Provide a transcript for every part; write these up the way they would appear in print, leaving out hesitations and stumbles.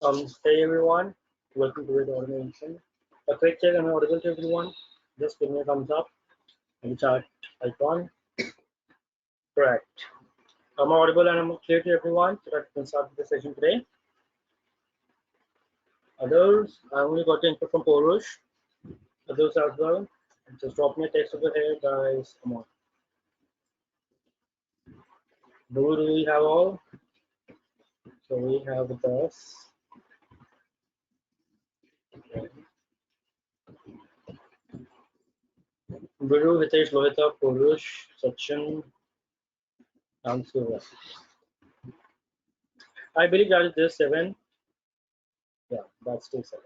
Hey everyone, welcome to the automation. A quick check, am I audible to everyone? Just give me a thumbs up and chat icon. Correct. Am I audible and I'm clear to everyone so that we can start the session today? Others, I only got the input from Porush. Others as well. Just drop me a text over here, guys. Come on. Do we have all? So we have with us. Okay. Guru, Hitesh, Lohita, Porush, Sachin, and Surya. I believe that is this 7. Yeah, that's still 7.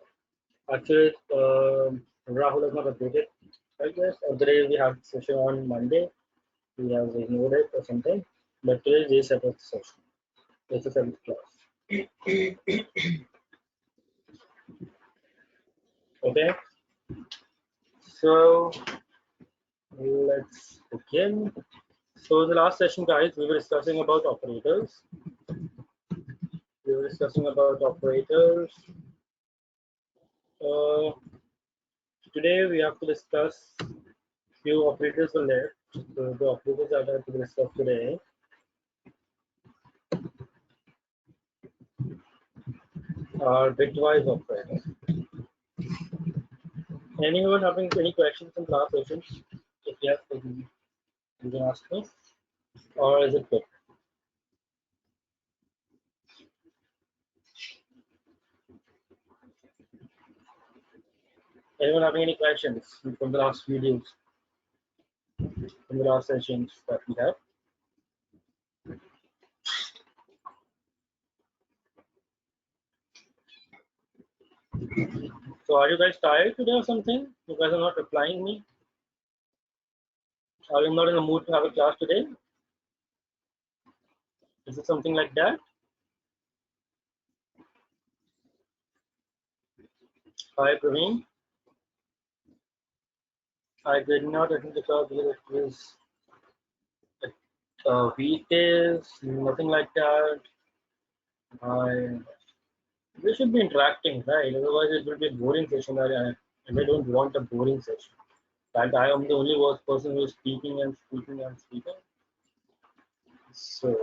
Actually, Rahul has not updated, I guess. Or today we have session on Monday. He has ignored it or something. But today is day 7th session. It's the 7th class. Okay. So let's begin. So the last session, guys, we were discussing about operators. Today we have to discuss few operators were left. So the operators that I have to discuss today are bitwise operators. Anyone having any questions in class sessions? If yes, then you can ask me. Or is it good? Anyone having any questions from the last videos, from the last sessions that we have? So are you guys tired today or something? You guys are not replying me? Are you not in the mood to have a class today? Is it something like that? Hi, Praveen. I did not attend the class because it was weekdays, nothing like that. We should be interacting, right? Otherwise, it will be a boring session. And I don't want a boring session. And I am the only person who is speaking and speaking and speaking. So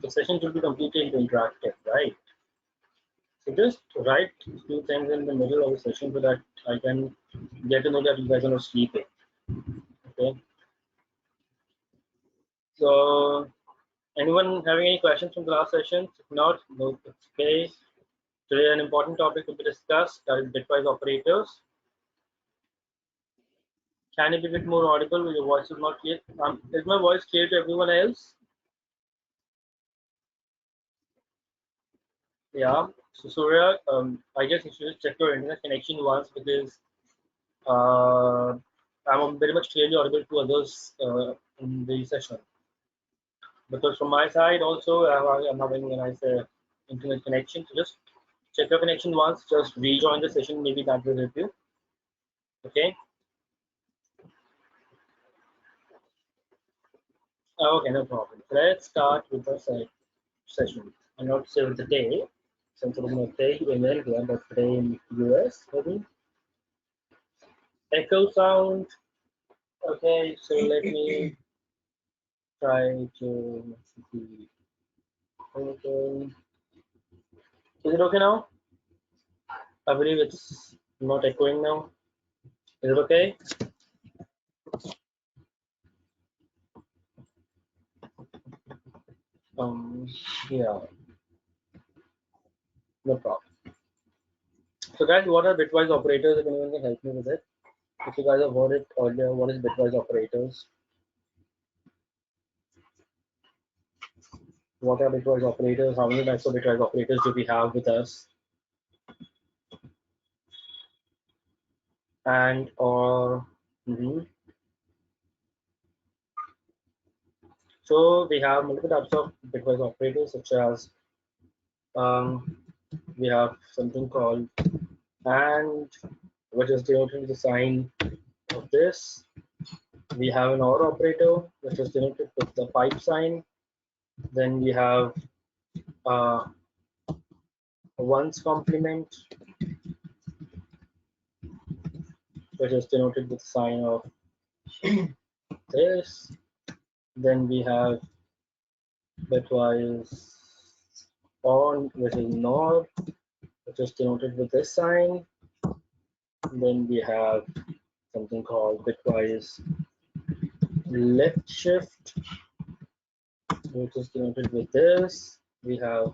the session should be completely interactive, right? So just write a few things in the middle of the session so that I can get to know that you guys are not sleeping. Okay. So anyone having any questions from the last session? If not, no, it's okay. Today an important topic to be discussed, that is bitwise operators. Can you be a bit more audible? Your voice is not clear. Is my voice clear to everyone else? Yeah. So Surya, I guess you should check your internet connection once because I'm very much clearly audible to others in the session. Because from my side also, I'm having a nice internet connection. So just check your connection once. Just rejoin the session. Maybe that will help you. Okay. Okay, no problem. So let's start with the session. I'm not say with the day, since it is not day in India, but today in US, maybe. Echo sound. Okay, so let me try to see. Okay. Is it okay now? I believe it's not echoing now. Is it okay? Yeah, no problem. So guys, what are bitwise operators? If anyone can help me with it. If you guys have heard it earlier, what is bitwise operators? What are bitwise operators? How many types of bitwise operators do we have with us? And so we have multiple types of bitwise operators, such as we have something called AND, which is denoted the sign of this. We have an OR operator, which is denoted with the pipe sign. Then we have ones complement, which is denoted with the sign of this. Then we have bitwise on, which is NOR, which is denoted with this sign. Then we have something called bitwise left shift, which is denoted with this. We have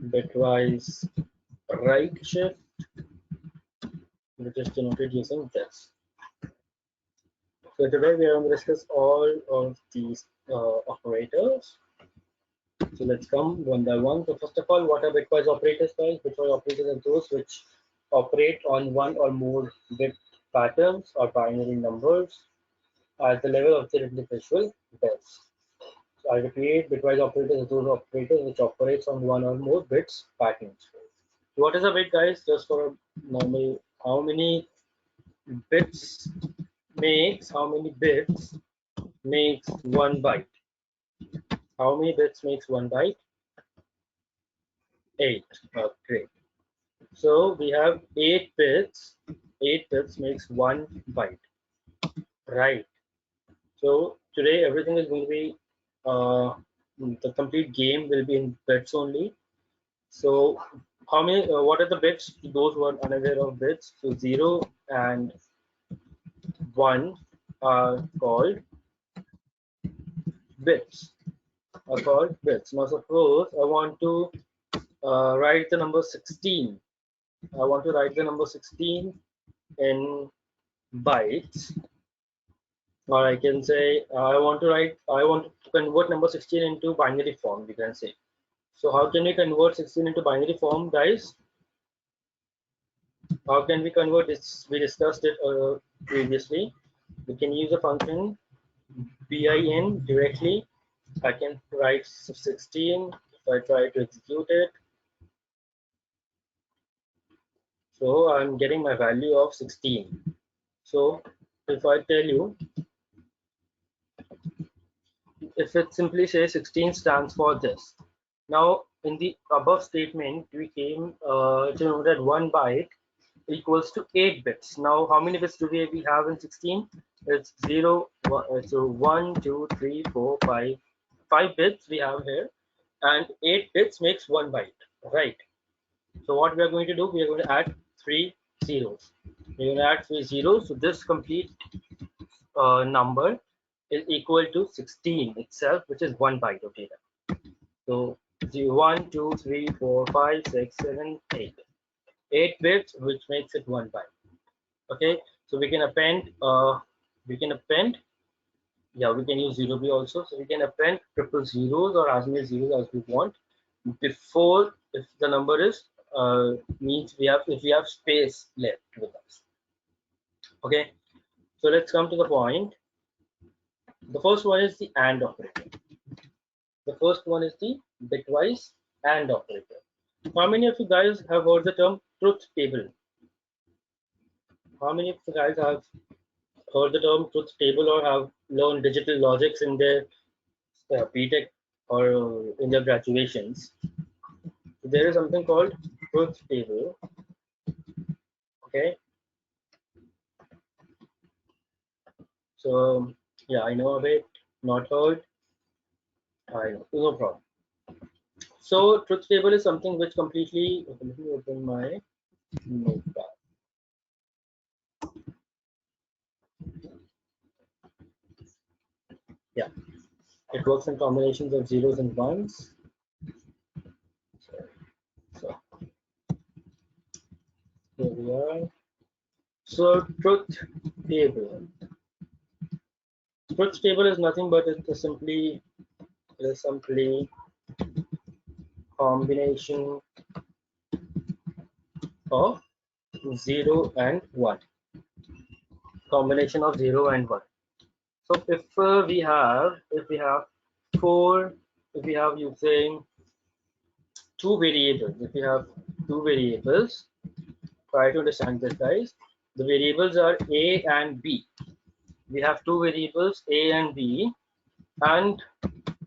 bitwise right shift, which is denoted using this. So today we are going to discuss all of these operators. So let's come one by one. So first of all, what are bitwise operators, guys? Bitwise operators are those which operate on one or more bit patterns or binary numbers at the level of their individual bits. So I repeat, bitwise operators are those operators which operates on one or more bits patterns. What is a bit, guys? Just for a normal, how many bits how many bits makes one byte? How many bits makes one byte? 8. Oh, great. So we have 8 bits. 8 bits makes one byte. Right. So today everything is going to be the complete game will be in bits only. So how many? What are the bits? Those who are unaware of bits. So 0 and 1 are called bits. Now suppose I want to write the number 16. I want to write the number 16 in bytes, or I can say I want to convert number 16 into binary form, we can say. So how can we convert 16 into binary form, guys? How can we convert this? We discussed it previously. We can use a function bin directly. I can write 16 if I try to execute it. So I'm getting my value of 16. So if I tell you, if it simply says 16 stands for this. Now in the above statement, we came to know that 1 byte equals to 8 bits. Now how many bits do we have in 16? It's 0, 1, so 1, 2, 3, 4, 5. 5 bits we have here, and 8 bits makes 1 byte, right? So what we are going to do, we are going to add 3 zeros. We're going to add 3 zeros, so this complete number is equal to 16 itself, which is 1 byte of data. So 1, 2, 3, 4, 5, 6, 7, 8. 8 bits, which makes it 1 byte. Okay, so we can append, yeah, we can use 0b also. So we can append triple zeros or as many zeros as we want before, if the number is means if we have space left with us. Okay, so let's come to the point. The first one is the AND operator. The first one is the bitwise AND operator. How many of you guys have heard the term truth table? How many of you guys have heard the term truth table or have learned digital logics in their BTech or in their graduations? So there is something called truth table. Okay. So yeah, I know a bit, not heard. I know, no problem. So truth table is something which completely, let me open my notepad. Yeah, it works in combinations of zeros and ones. So here we are. So truth table. Truth table is nothing but it is simply combination of 0 and 1. Combination of 0 and 1. So if we have using two variables, if we have two variables, try to understand this, guys. The variables are a and b. We have two variables a and b, and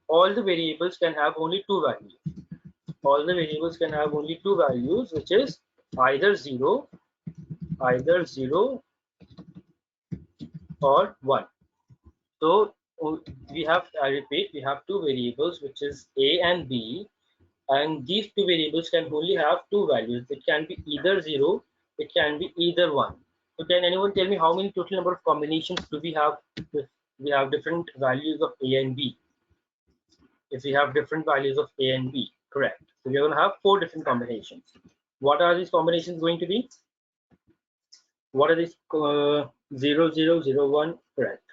all the variables can have only two values. all the variables can have only two values, which is either 0 or 1. So we have, I repeat, we have two variables, which is a and b, and these two variables can only have two values. It can be either 0, it can be either 1. So can anyone tell me how many total number of combinations do we have if we have different values of a and b? If we have different values of a and b, correct. So we're going to have four different combinations. What are these combinations going to be? What are these? 0, 0, 0, 1, correct.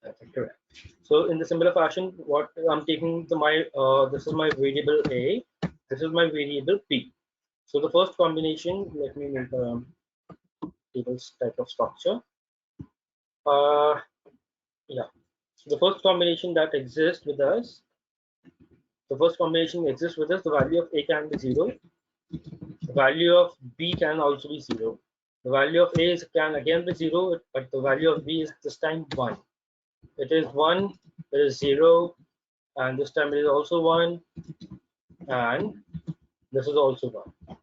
Okay, correct. So in the similar fashion, what I'm taking this is my variable a, this is my variable b. So the first combination, let me make a tables type of structure. Yeah. So the first combination that exists with us, the value of a can be 0, the value of b can also be 0. The value of a can again be 0, but the value of b is this time 1. It is 1, it is 0, and this time it is also 1, and this is also 1.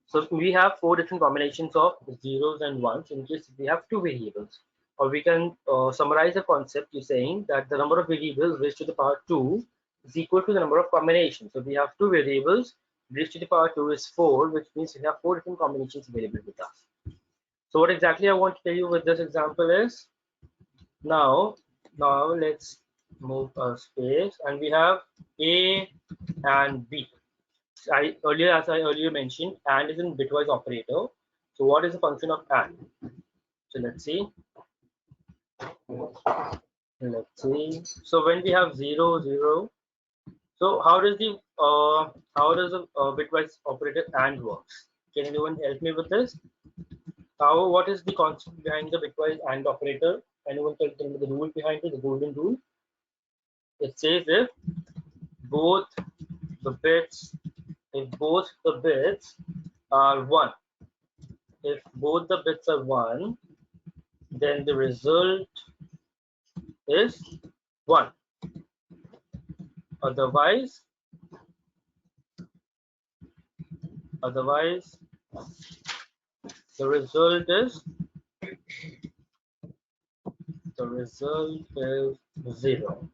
So we have four different combinations of zeros and ones in case we have two variables. Or we can summarize the concept to saying that the number of variables raised to the power 2 is equal to the number of combinations. So we have two variables, raised to the power 2 is 4, which means we have four different combinations available with us. So what exactly I want to tell you with this example is, now let's move a space, and we have A and B. As I earlier mentioned, AND is in bitwise operator. So what is the function of AND? So let's see. So when we have 0, 0, so how does the bitwise operator AND works? Can anyone help me with this? What is the concept behind the bitwise AND operator? Anyone can tell me the rule behind it, the golden rule? It says both the bits if both the bits are 1, if both the bits are 1, then the result is 1. Otherwise the result is 0.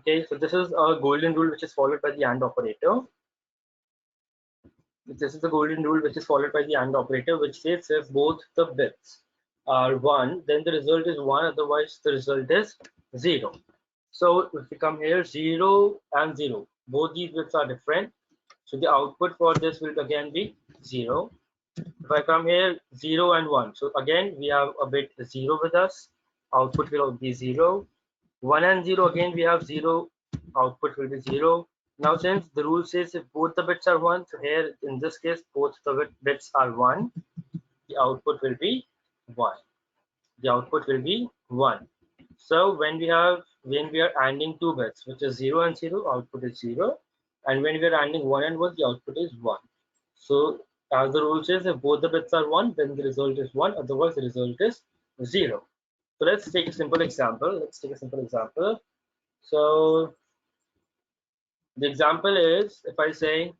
Okay, so this is a golden rule which is followed by the AND operator. This is the golden rule which is followed by the AND operator, which says if both the bits are 1, then the result is 1, otherwise the result is 0. So if we come here, 0 and 0, both these bits are different. So the output for this will again be 0. If I come here, 0 and 1, so again we have a bit 0 with us, output will be 0. 1 and 0, again we have 0, output will be 0. Now since the rule says if both the bits are 1, so here in this case both the bits are 1, the output will be 1. The output will be 1. So when we are ANDing two bits, which is 0 and 0, output is 0. And when we are ANDing 1 and 1, the output is 1. So as the rule says, if both the bits are 1, then the result is 1, otherwise the result is 0. So let's take a simple example. So the example is, if I say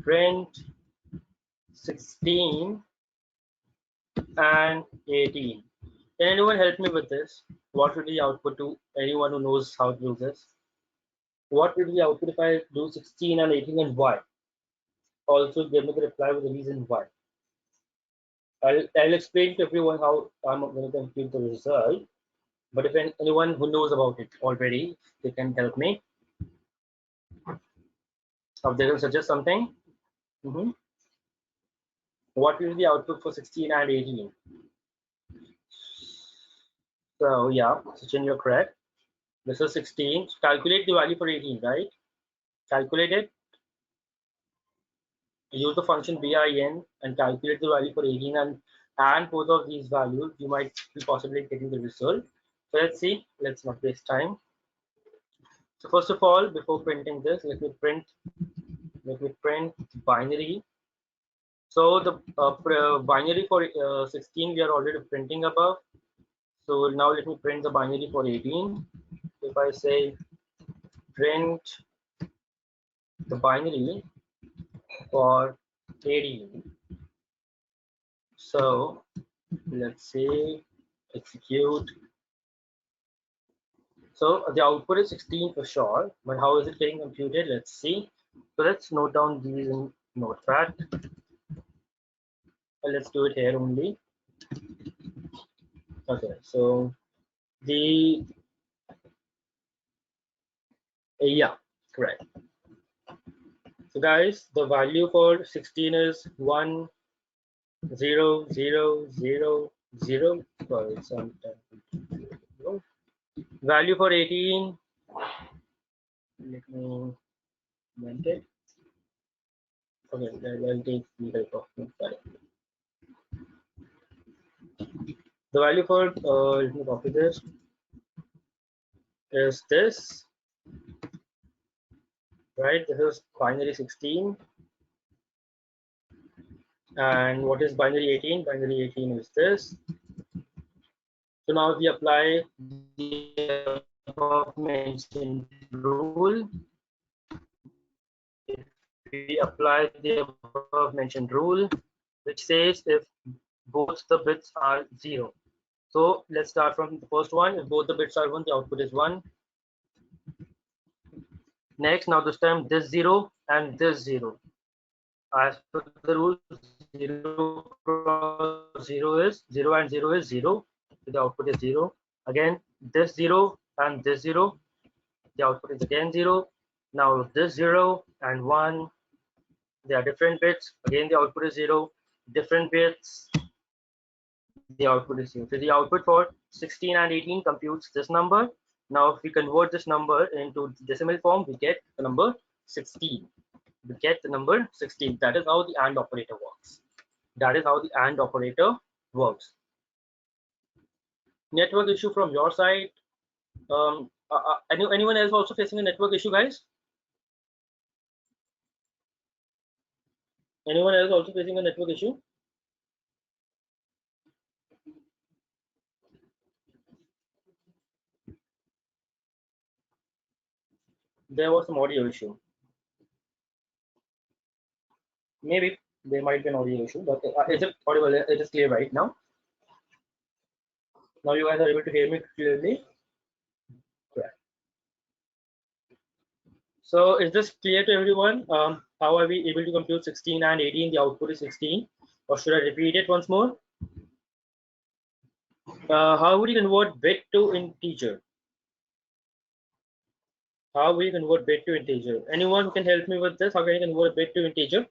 print 16 and 18. Can anyone help me with this? What will be the output to anyone who knows how to do this? What will be the output if I do 16 and 18 and why? Also give me the reply with the reason why. I'll explain to everyone how I'm going to compute the result. But if anyone who knows about it already, they can help me. Or they will suggest something. What will be the output for 16 and 18? So yeah, Sachin, you're correct. This is 16. Calculate the value for 18, right? Calculate it. Use the function bin and calculate the value for 18, and both of these values, you might be possibly getting the result. So let's see. Let's not waste time. So first of all, before printing this, let me print binary So the binary for 16 we are already printing above. So now let me print the binary for 18. If I say print the binary for 18, so let's say execute. So the output is 16 for sure, but how is it getting computed? Let's see. So let's note down these in Notepad. Let's do it here only. Okay, so the yeah, correct. So guys, the value for 16 is 1 0 0 0 0. Sorry, sometime. Value for 18. Let me invent it. Okay, I'll take the type of the value for let me copy this is this, right? This is binary 16, and what is binary 18? Binary 18 is this. So now we apply the above mentioned rule. If we apply the above mentioned rule, which says if both the bits are 0. So let's start from the first one. If both the bits are 1, the output is 1. Next, now this time this 0 and this 0. As per the rule, 0 cross 0 is 0 and 0 is 0. So the output is 0. Again, this 0 and this 0, the output is again 0. Now this 0 and 1, they are different bits. Again, the output is 0. Different bits, the output is 0. So the output for 16 and 18 computes this number. Now, if we convert this number into decimal form, we get the number 16. We get the number 16. That is how the AND operator works. That is how the AND operator works. Network issue from your side. Anyone else also facing a network issue, guys? Anyone else also facing a network issue? There was some audio issue. Maybe there might be an audio issue, but is it audible? It is clear right now. Now you guys are able to hear me clearly. Correct. So is this clear to everyone? How are we able to compute 16 and 18? The output is 16. Or should I repeat it once more? How would you convert bit to integer? How will you convert bit to integer? Anyone who can help me with this? How can you convert bit to integer?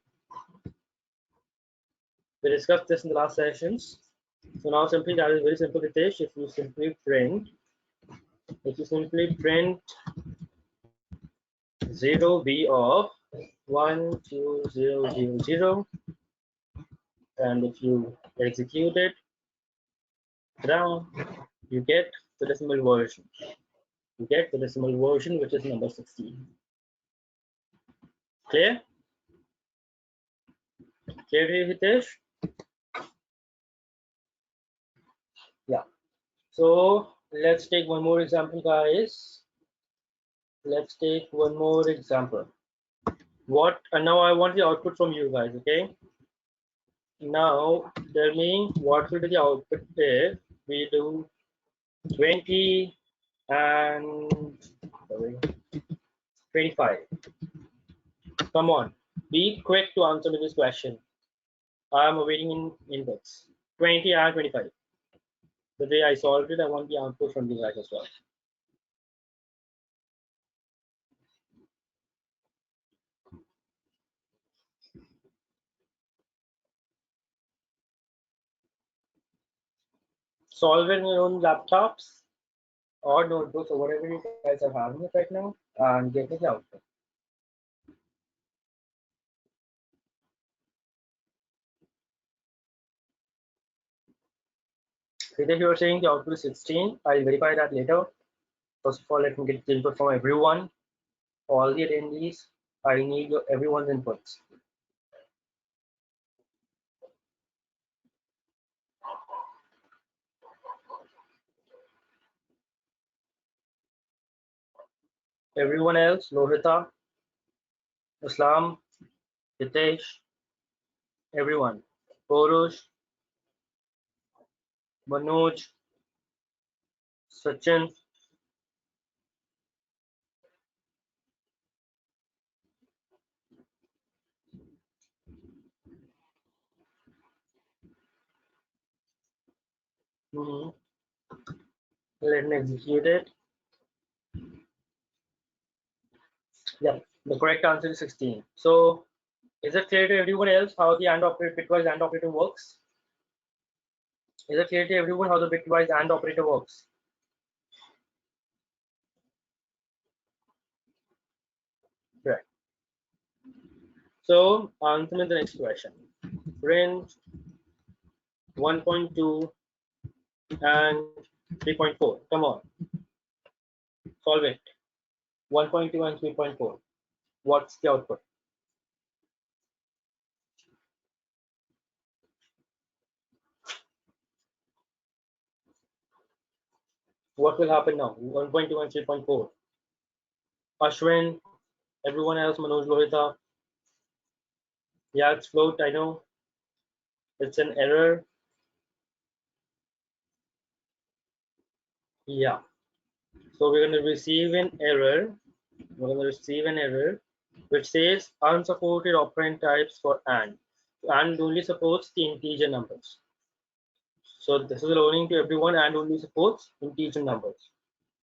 We discussed this in the last sessions. So now simply that is very simple, Ritesh. If you simply print 0b of 1 2 0 0 0, and if you execute it down, you get the decimal version. You get the decimal version, which is number 16. Clear? Clear, Hitesh? Yeah. So let's take one more example, guys. Let's take one more example. What? And now I want the output from you guys. Okay. Now tell me what will be the output if we do 20 and 25. Come on, be quick to answer me this question. I am awaiting in inputs. 20 and 25. The way I solved it, I want the output from you guys as well. Solve it in your own laptops or notebooks or whatever you guys are having it right now, and get me the output. If you are saying the output is 16, I'll verify that later. First of all, let me get the input from everyone, all the attendees. I need everyone's inputs. Everyone else, Lohita, Islam, Hitesh, everyone. Purush, Manoj, Sachin. Mhm. Let me execute it. Yeah, the correct answer is 16. So, is it clear to everyone else how the AND operator, bitwise AND operator works? Is it clear to everyone how the bitwise AND operator works? Right. So, answer me the next question. Print 1.2 and 3.4. Come on, solve it. 1.2 and 3.4. What's the output? What will happen now? 1.2 and 3.4. Ashwin, everyone else, Manoj, Lohita. Yeah, it's float, I know. It's an error. Yeah. So we're going to receive an error. We're going to receive an error which says unsupported operand types for AND. AND only supports the integer numbers. So this is learning to everyone, and only supports integer numbers.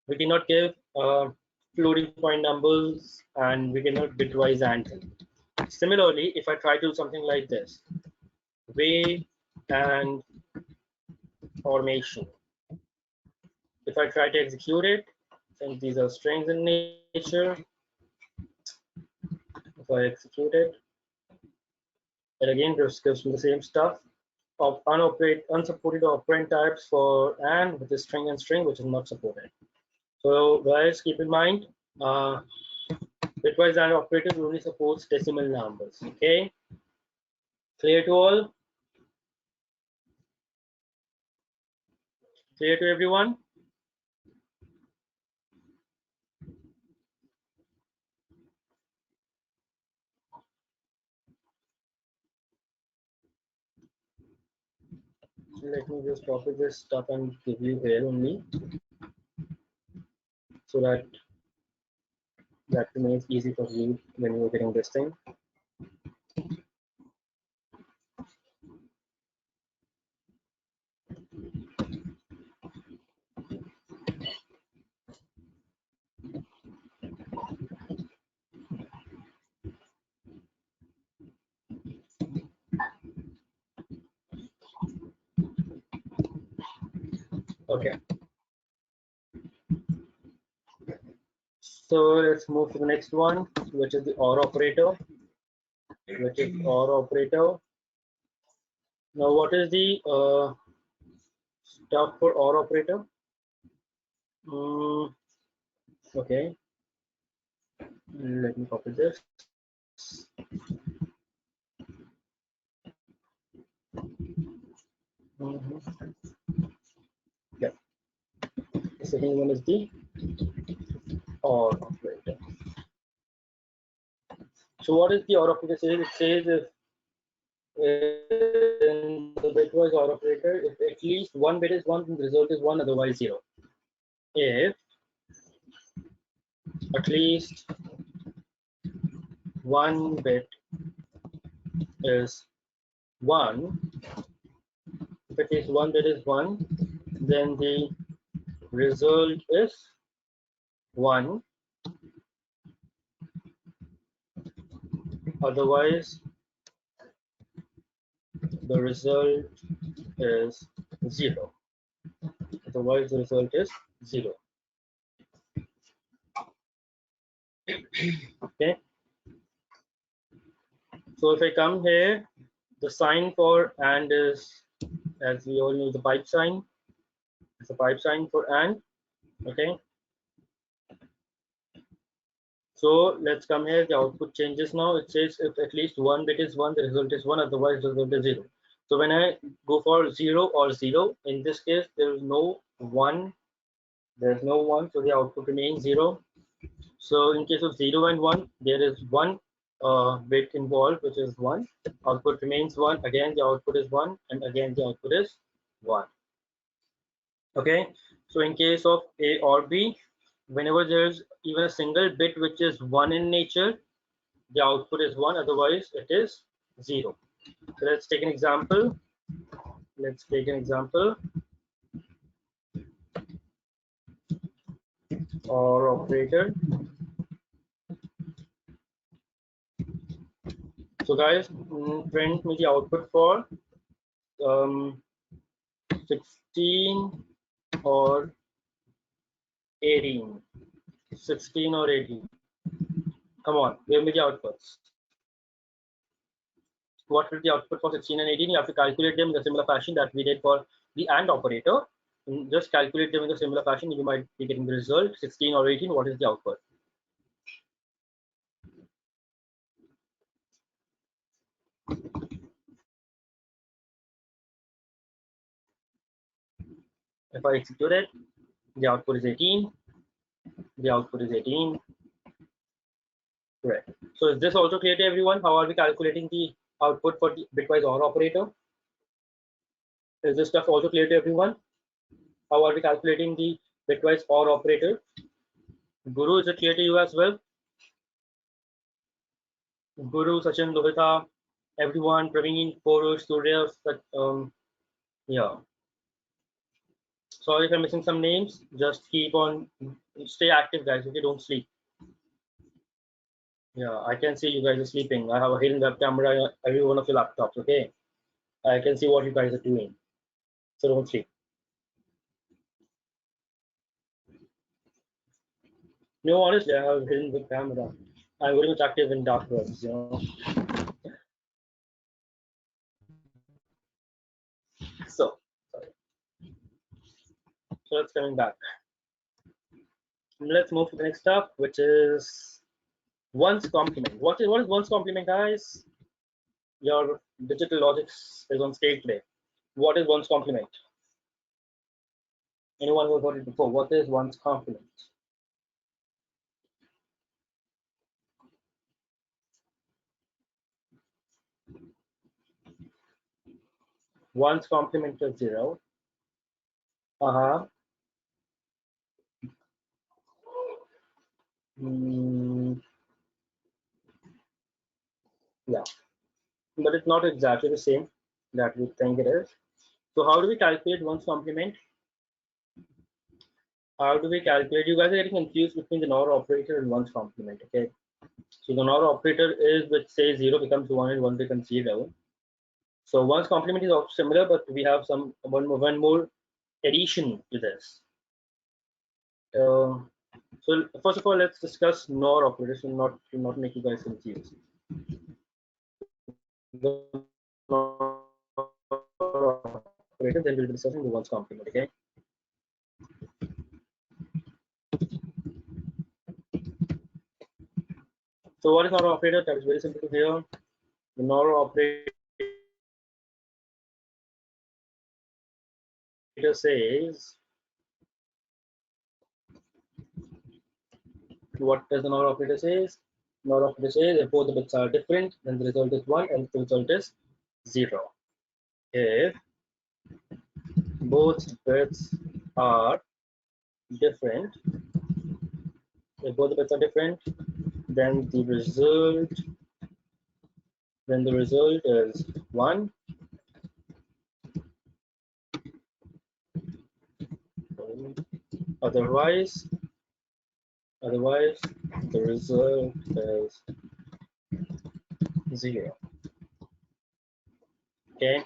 We cannot give floating point numbers, and we cannot bitwise AND. Similarly, if I try to do something like this, way and formation. If I try to execute it, since these are strings in nature, if I execute it, and again just gives me the same stuff of unsupported operand types for and with the string and string, which is not supported. So guys, keep in mind, bitwise AND operator only supports decimal numbers. Okay, clear to all? Clear to everyone? Let me just copy this stuff and give you here only, so that remains easy for you when you're getting this thing. Okay. So let's move to the next one, which is the OR operator. Which is OR operator. Now, what is the stuff for OR operator? Okay. Let me copy this. Yeah. The second one is the OR operator. So what is the OR operator says? It says if in the bitwise OR operator, if at least one bit is 1, then the result is 1, otherwise 0. If at least one bit is 1, if at least one bit is 1, then the result is 1, otherwise the result is 0. Otherwise the result is 0. Okay. So if I come here, the sign for AND is, as we all know, the pipe sign. It's a pipe sign for AND. Okay. So let's come here. The output changes now. It says if at least one bit is 1, the result is 1. Otherwise, the result is 0. So when I go for 0 or 0, in this case, there is no 1. There is no 1, so the output remains 0. So in case of 0 and 1, there is one bit involved, which is 1. Output remains 1. Again, the output is 1, and again, the output is 1. Okay. So in case of A or B, whenever there's even a single bit which is 1 in nature, the output is 1. Otherwise, it is 0. So let's take an example. Let's take an example. Or operator. So guys, print me the output for 16 or 18. 16 or 18. Come on, give me the outputs. What will the output for 16 and 18? You have to calculate them in the similar fashion that we did for the AND operator. Just calculate them in the similar fashion. You might be getting the result 16 or 18. What is the output? If I execute it, the output is 18. The output is 18. Correct. So is this also clear to everyone? How are we calculating the output for the bitwise OR operator? Is this stuff also clear to everyone? How are we calculating the bitwise OR operator? Guru, is it clear to you as well? Guru, Sachin, Lohita, everyone, Praveen, Purush, Surya, yeah. Sorry if I'm missing some names. Just keep on, stay active, guys. Okay, don't sleep. Yeah, I can see you guys are sleeping. I have a hidden web camera on every one of your laptops. Okay, I can see what you guys are doing. So don't sleep. No, honestly, I have a hidden web camera. I'm very much active in dark webs. You know. So, sorry. So let's coming back. Let's move to the next stuff, which is one's complement. What is one's complement, guys? Your digital logic is on stage today. What is one's complement? Anyone who heard it before? What is one's complement? One's complement is 0. Uh-huh. Mm, yeah, but it's not exactly the same that we think it is. So how do we calculate one's complement? How do we calculate? You guys are getting confused between the NOR operator and one's complement. Okay. So the NOR operator is which says 0 becomes 1 and 1 becomes 0. So one's complement is also similar, but we have one more addition to this. So first of all, let's discuss NOR operators to not make you guys confused. The NOR operator, then we'll be discussing the one's complement. Okay. So what is NOR operator? That is very simple to hear. The NOR operator says, what does the NOR operator says? NOR operator says if both the bits are different, then the result is 1 and the result is 0. If both bits are different, if both the bits are different, then the result is 1. Otherwise the result is 0. Okay.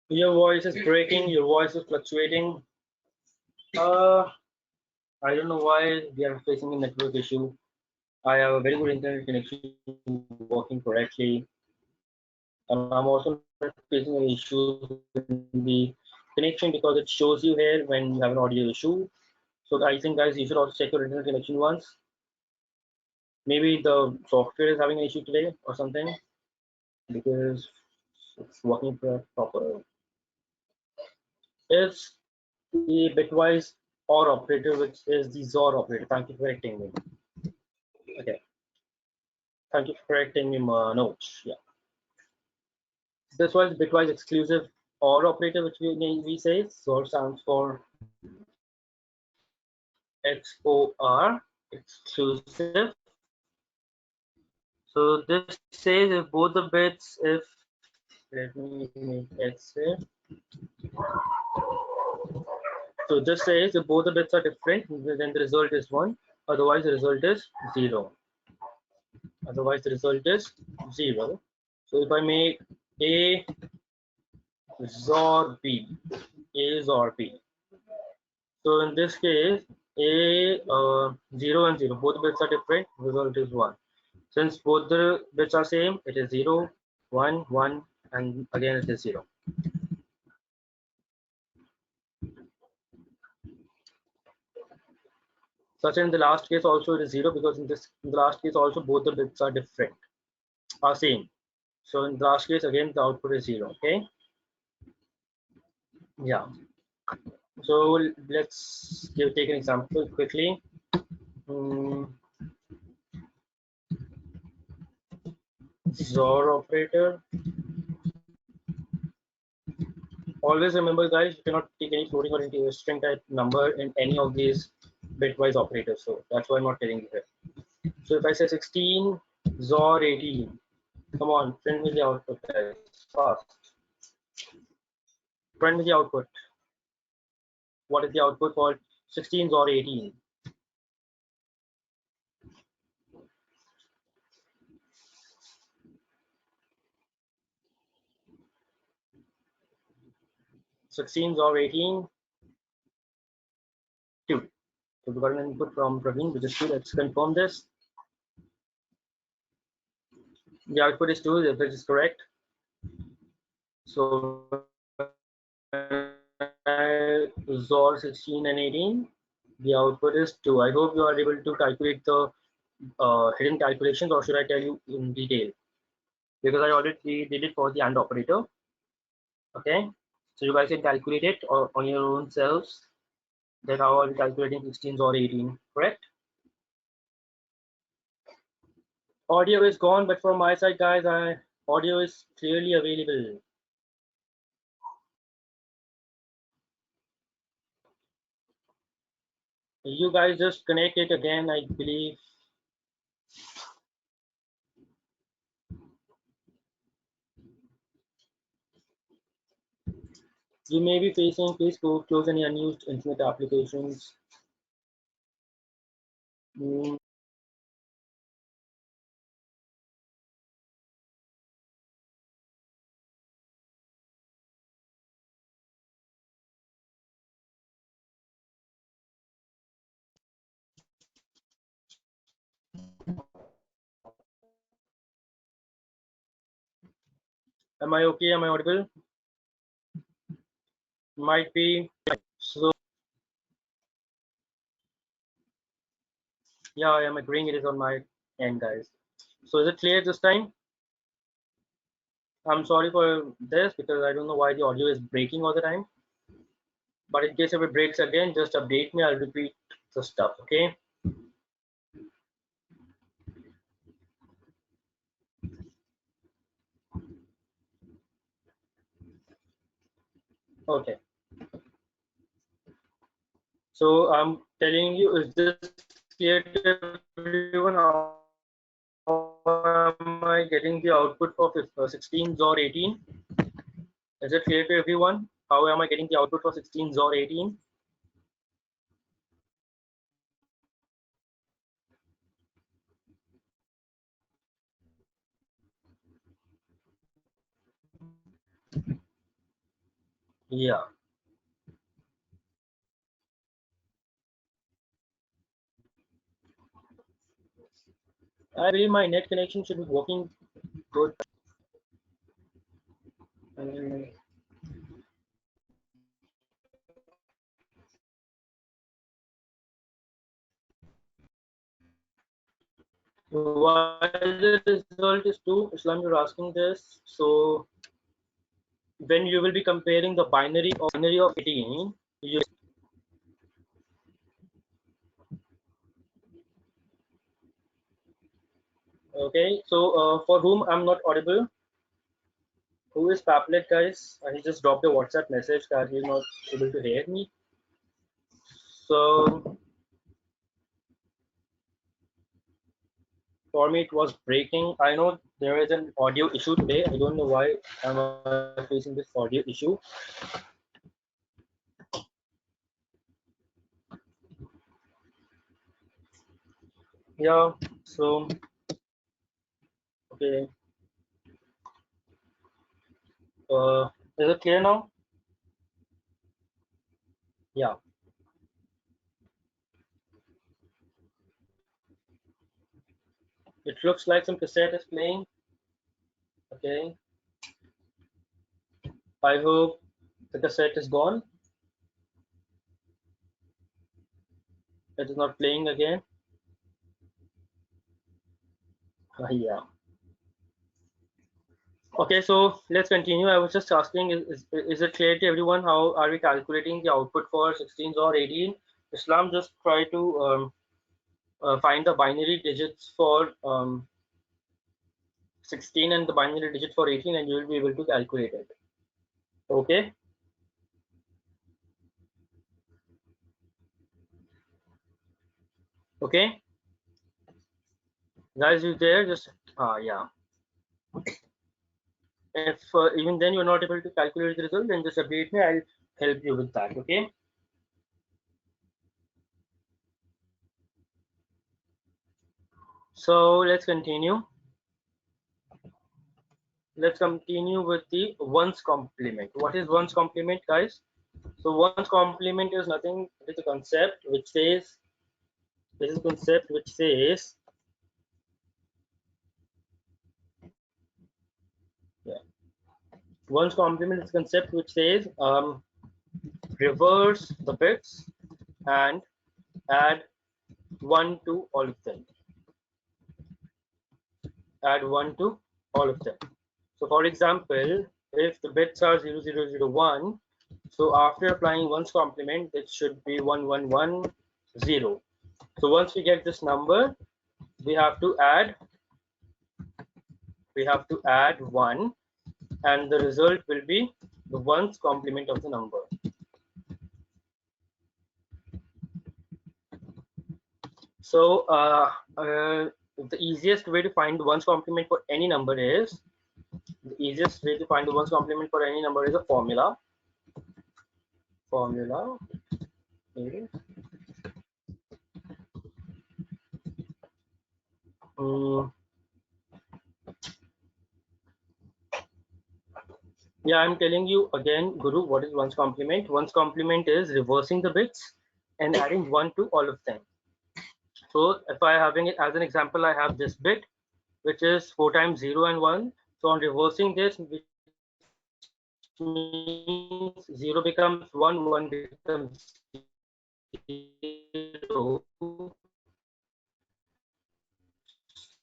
Your voice is breaking, your voice is fluctuating. I don't know why we are facing a network issue. I have a very good internet connection working correctly. And I'm also facing an issue in the connection because it shows you here when you have an audio issue. So I think guys, you should also check your internet connection once. Maybe the software is having an issue today or something because it's working proper. Is the Bitwise OR operator, which is the XOR operator. Thank you for correcting me. Okay. Thank you for correcting me, Manoj. Yeah. This was bitwise exclusive OR operator, which we say. XOR stands for XOR, exclusive. So this says if both the bits, if let me make X here. So this says if both the bits are different, then the result is 1. Otherwise, the result is 0. Otherwise, the result is 0. So if I make A XOR B, A XOR B. So in this case, A 0 and 0, both bits are different, result is 1. Since both the bits are same, it is 0, 1, 1, and again it is 0. Such in the last case also it is 0 because in the last case also both the bits are different, are same. So in the last case again the output is 0. Okay. Yeah. So let's take an example quickly. XOR operator. Always remember, guys, you cannot take any floating or integer string type number in any of these bitwise operators. So that's why I'm not telling you here. So if I say 16 XOR 18, come on, print me the output, guys, fast. Print me the output. What is the output for 16 XOR 18? XOR 18, 2. So we got an input from Praveen, which is 2. Let's confirm this. The output is 2, if this is correct. So XOR 16 and 18, the output is 2. I hope you are able to calculate the hidden calculations, or should I tell you in detail? Because I already did it for the AND operator. Okay, so you guys can calculate it or on your own selves. That how are we calculating 16 or 18, correct? Audio is gone, but from my side, guys, audio is clearly available. You guys just connect it again, I believe. You may be facing, please go close any unused internet applications. Am I okay? Am I audible? Might be. So yeah, I am agreeing it is on my end, guys. So is it clear this time? I'm sorry for this because I don't know why the audio is breaking all the time. But in case if it breaks again, just update me. I'll repeat the stuff. Okay. Okay. So I'm telling you, is this clear to everyone? How am I getting the output for 16 or 18? Is it clear to everyone? How am I getting the output for 16 or 18? Yeah. I believe my net connection should be working good. Why the result is 2? Islam, you're asking this. So when you will be comparing the binary of 18, Okay, so for whom I'm not audible, who is Paplet, guys? He just dropped a WhatsApp message that he's not able to hear me. So for me, it was breaking. I know there is an audio issue today. I don't know why I'm facing this audio issue. Yeah, so okay. Is it clear now? Yeah. It looks like some cassette is playing. Okay. I hope the cassette is gone. It is not playing again. Yeah. Okay, so let's continue. I was just asking, is it clear to everyone how are we calculating the output for 16s or 18? Islam, just try to find the binary digits for 16 and the binary digit for 18, and you will be able to calculate it. Okay. Okay. Guys, you there? Just yeah. If even then you're not able to calculate the result, then just update me. I'll help you with that. Okay. So let's continue. Let's continue with the ones complement. What is ones complement, guys? So ones complement is nothing. It is a concept which says this is a concept which says yeah. Ones complement is a concept which says reverse the bits and add one to all of them. Add one to all of them. So for example, if the bits are 0001, so after applying ones complement, it should be 1110. So once we get this number, we have to add one, and the result will be the ones complement of the number. So the easiest way to find the ones complement for any number is a formula. Is yeah, I'm telling you again, Guru, what is ones complement? Ones complement is reversing the bits and adding one to all of them. So if I having it as an example, I have this bit, which is 4 times 0 and 1. So on reversing this, which means 0 becomes 1, 1 becomes 0.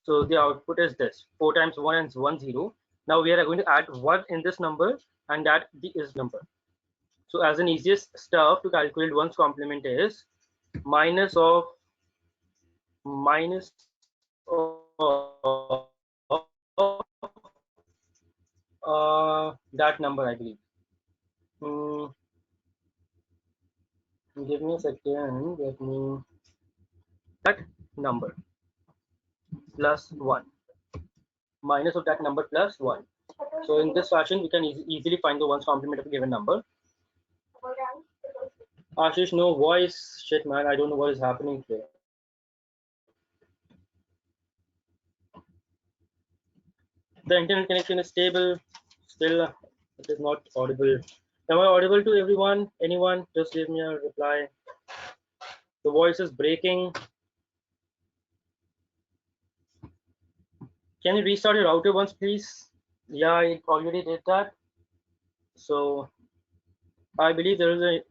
So the output is this: 4 times 1 and 1, 0. Now we are going to add 1 in this number, and that the is number. So as an easiest stuff to calculate one's complement is minus of that number, I believe. Give me a second. Let me that number plus 1 minus of that number plus 1. So in this fashion, we can easily find the ones complement of a given number. Ashish, no voice. Shit, man. I don't know what is happening here. The internet connection is stable. Still, it is not audible. Am I audible to everyone? Anyone? Just give me a reply. The voice is breaking. Can you restart your router once, please? Yeah, I already did that. So I believe there is a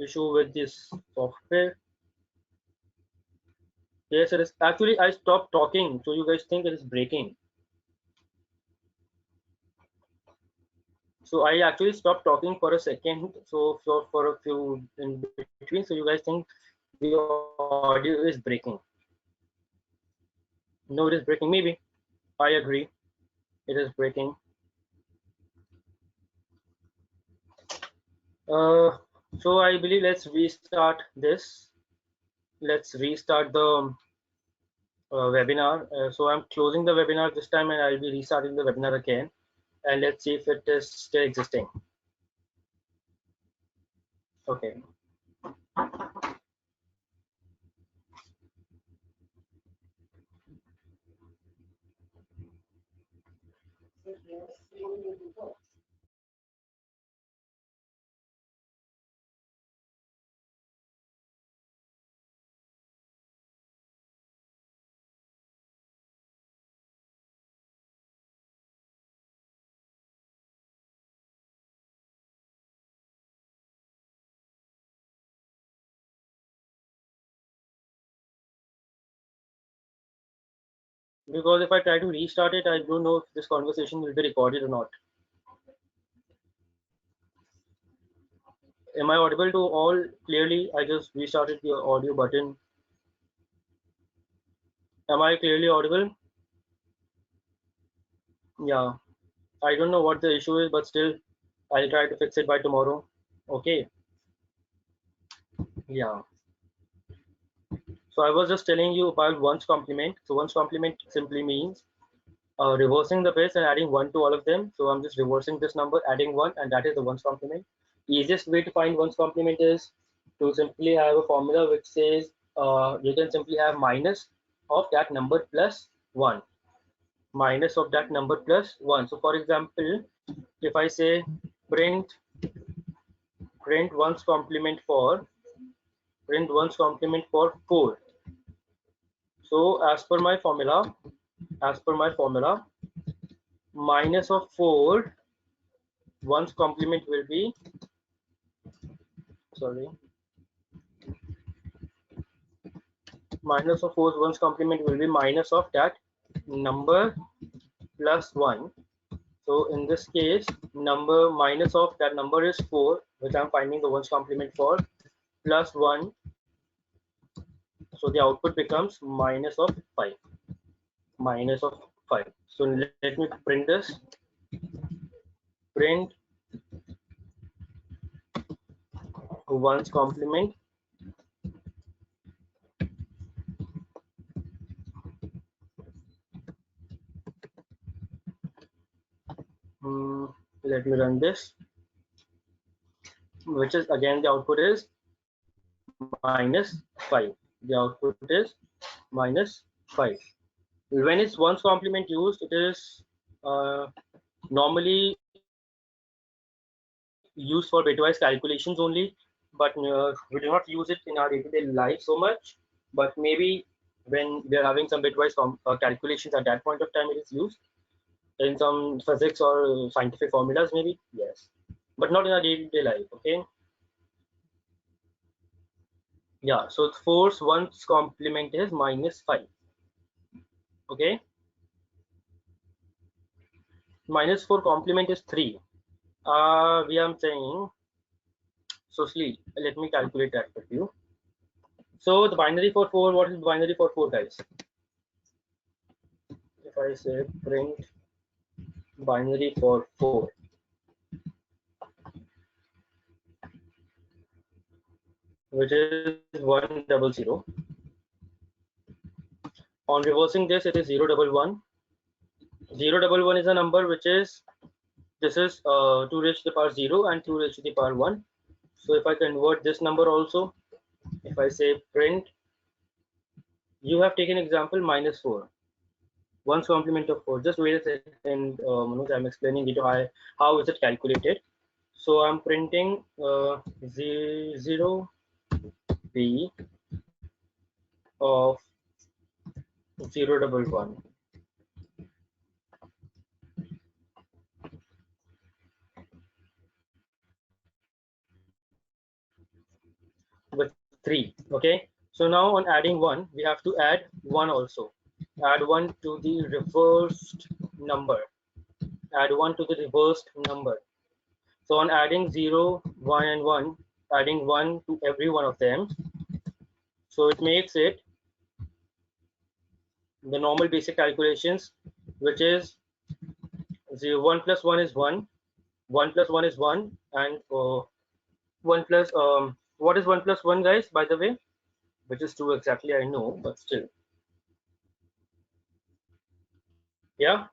issue with this software. Yes, it is. Actually, I stopped talking, so you guys think it is breaking. So I actually stopped talking for a second, so for a few in between, so you guys think the audio is breaking. No, it is breaking, maybe. I agree. It is breaking. So I believe let's restart this. Let's restart the webinar. So I'm closing the webinar this time and I'll be restarting the webinar again. And let's see if it is still existing. Okay. Because if I try to restart it, I don't know if this conversation will be recorded or not. Am I audible to all clearly? I just restarted the audio button. Am I clearly audible? Yeah. I don't know what the issue is, but still, I'll try to fix it by tomorrow. Okay. Yeah. So I was just telling you about ones complement. So ones complement simply means reversing the base and adding 1 to all of them. So I'm just reversing this number, adding 1, and that is the ones complement. Easiest way to find ones complement is to simply have a formula which says you can simply have minus of that number plus 1. Minus of that number plus 1. So for example, if I say print ones complement for 4. So as per my formula, minus of 4 ones complement will be, sorry, minus of 4 ones complement will be minus of that number plus 1. So in this case, number minus of that number is 4, which I'm finding the ones complement for, plus 1. So the output becomes minus of 5. Minus of 5. So let me print this. Print ones complement let me run this, which is again the output is minus 5. The output is minus 5. When it's ones complement used, it is normally used for bitwise calculations only, but we do not use it in our day-to-day life so much. But maybe when we are having some bitwise calculations at that point of time, it is used in some physics or scientific formulas, maybe, yes, but not in our day-to-day life. Okay. Yeah, so force one's complement is minus 5. Okay. Minus 4 complement is 3. We are saying, so see, let me calculate that for you. So the binary for 4, what is the binary for 4, guys? If I say print binary for 4, which is 100. On reversing this, it is 011. 011 is a number which is, this is 2 raised to the power 0 and 2 raised to the power 1. So if I convert this number also, if I say print, you have taken example minus 4, one's complement of 4. Just wait a second, I'm explaining it how is it calculated. So I'm printing 0 b of 011 with 3. Okay, so now on adding 1, we have to add 1 also. Add 1 to the reversed number. Add 1 to the reversed number. So on adding 0, 1 and 1, adding 1 to every one of them, so it makes it the normal basic calculations. which is 1 plus 1 is 1, 1 plus 1 is 1, and 1 plus what is 1 plus 1, guys, by the way? Which is 2 exactly, I know, but still. Yeah,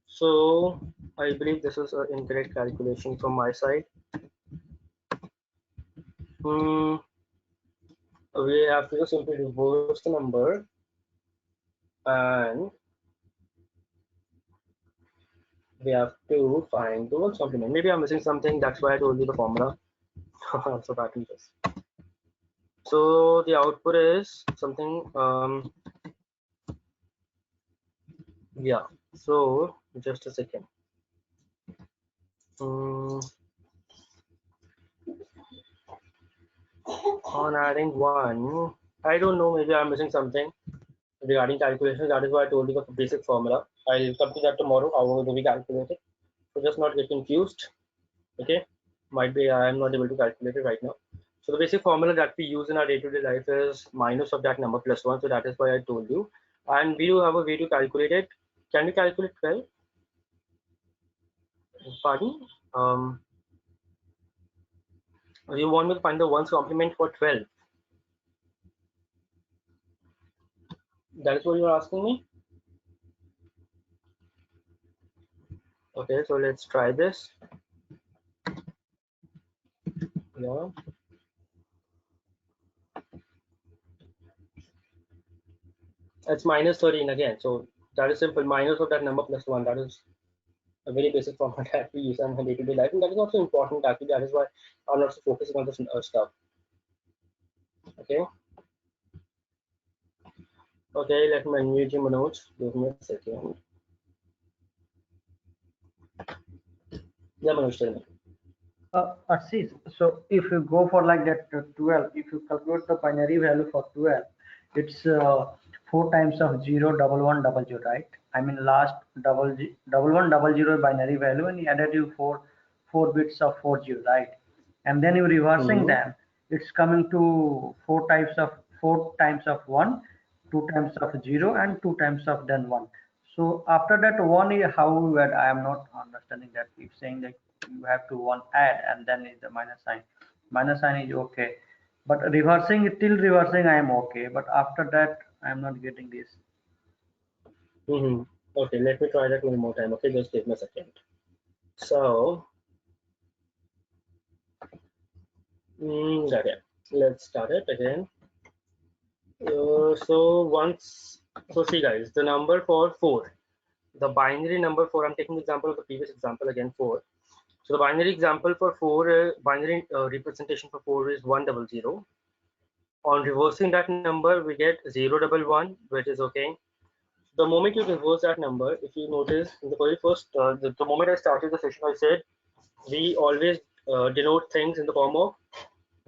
so I believe this is an incorrect calculation from my side. We have to simply reverse the number and we have to find the ones complement. Maybe I'm missing something, that's why I told you the formula. So that is this. So the output is something, yeah, so just a second. On adding 1, I don't know, maybe I'm missing something regarding calculations. That is why I told you the basic formula. I'll come to that tomorrow, how do we calculate it. So just not get confused. Okay, might be I am not able to calculate it right now. So the basic formula that we use in our day-to-day life is minus of that number plus 1. So that is why I told you. And we do have a way to calculate it. Can we calculate 12? Pardon? You want me to find the ones complement for 12? That is what you're asking me? Okay, so let's try this. Yeah. It's minus 13 again. So that is simple. Minus of that number plus 1. That is a very basic format that we use in day-to-day life. And that is also important actually. That is why I'm not so focusing on this stuff. Okay. Okay, let me unmute you, Manoj. Give me a second. Yeah, Manoj, tell me. Ashish, so if you go for like that 12, if you calculate the binary value for 12, it's 4 times of 0, double 1, double 0, right? I mean last double 1, double 0 binary value, and you added you 4 bits of 40, right? And then you're reversing them. It's coming to 4 times of 1, 2 times of 0, and 2 times of then 1. So after that 1 is how you add. I am not understanding that. If saying that you have to 1 add and then is the minus sign. Minus sign is okay. But reversing, till reversing I am okay. But after that I am not getting this. Okay, let me try that one more time. Okay, just give me a second. So, okay, let's start it again. So see guys, the number for 4, the binary number 4, I'm taking the example of the previous example again, 4. So the binary example for 4, binary representation for 4 is 100. On reversing that number, we get 011, which is okay. The moment you reverse that number, if you notice in the very first, the moment I started the session, I said we always denote things in the form of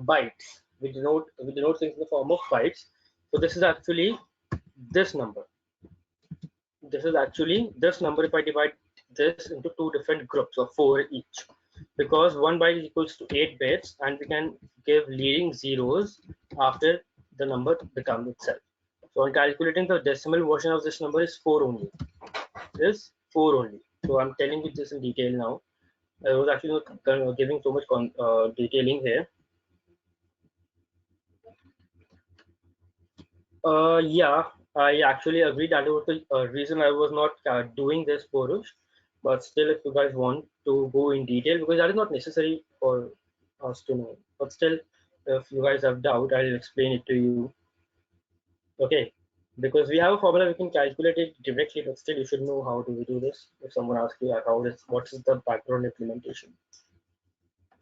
bytes. We denote things in the form of bytes. So this is actually this number. This is actually this number if I divide this into two different groups of 4 each, because 1 byte is equals to 8 bits and we can give leading zeros after the number becomes itself. So on calculating, the decimal version of this number is 4 only. Is 4 only. So I'm telling you this in detail now. I was actually not giving so much detailing here. Yeah, I actually agree. That was the reason I was not doing this, Porush. But still, if you guys want to go in detail, because that is not necessary for us to know. But still, if you guys have doubt, I'll explain it to you. Okay, because we have a formula, we can calculate it directly, but still, you should know how do we do this. If someone asks you how this, what is the background implementation.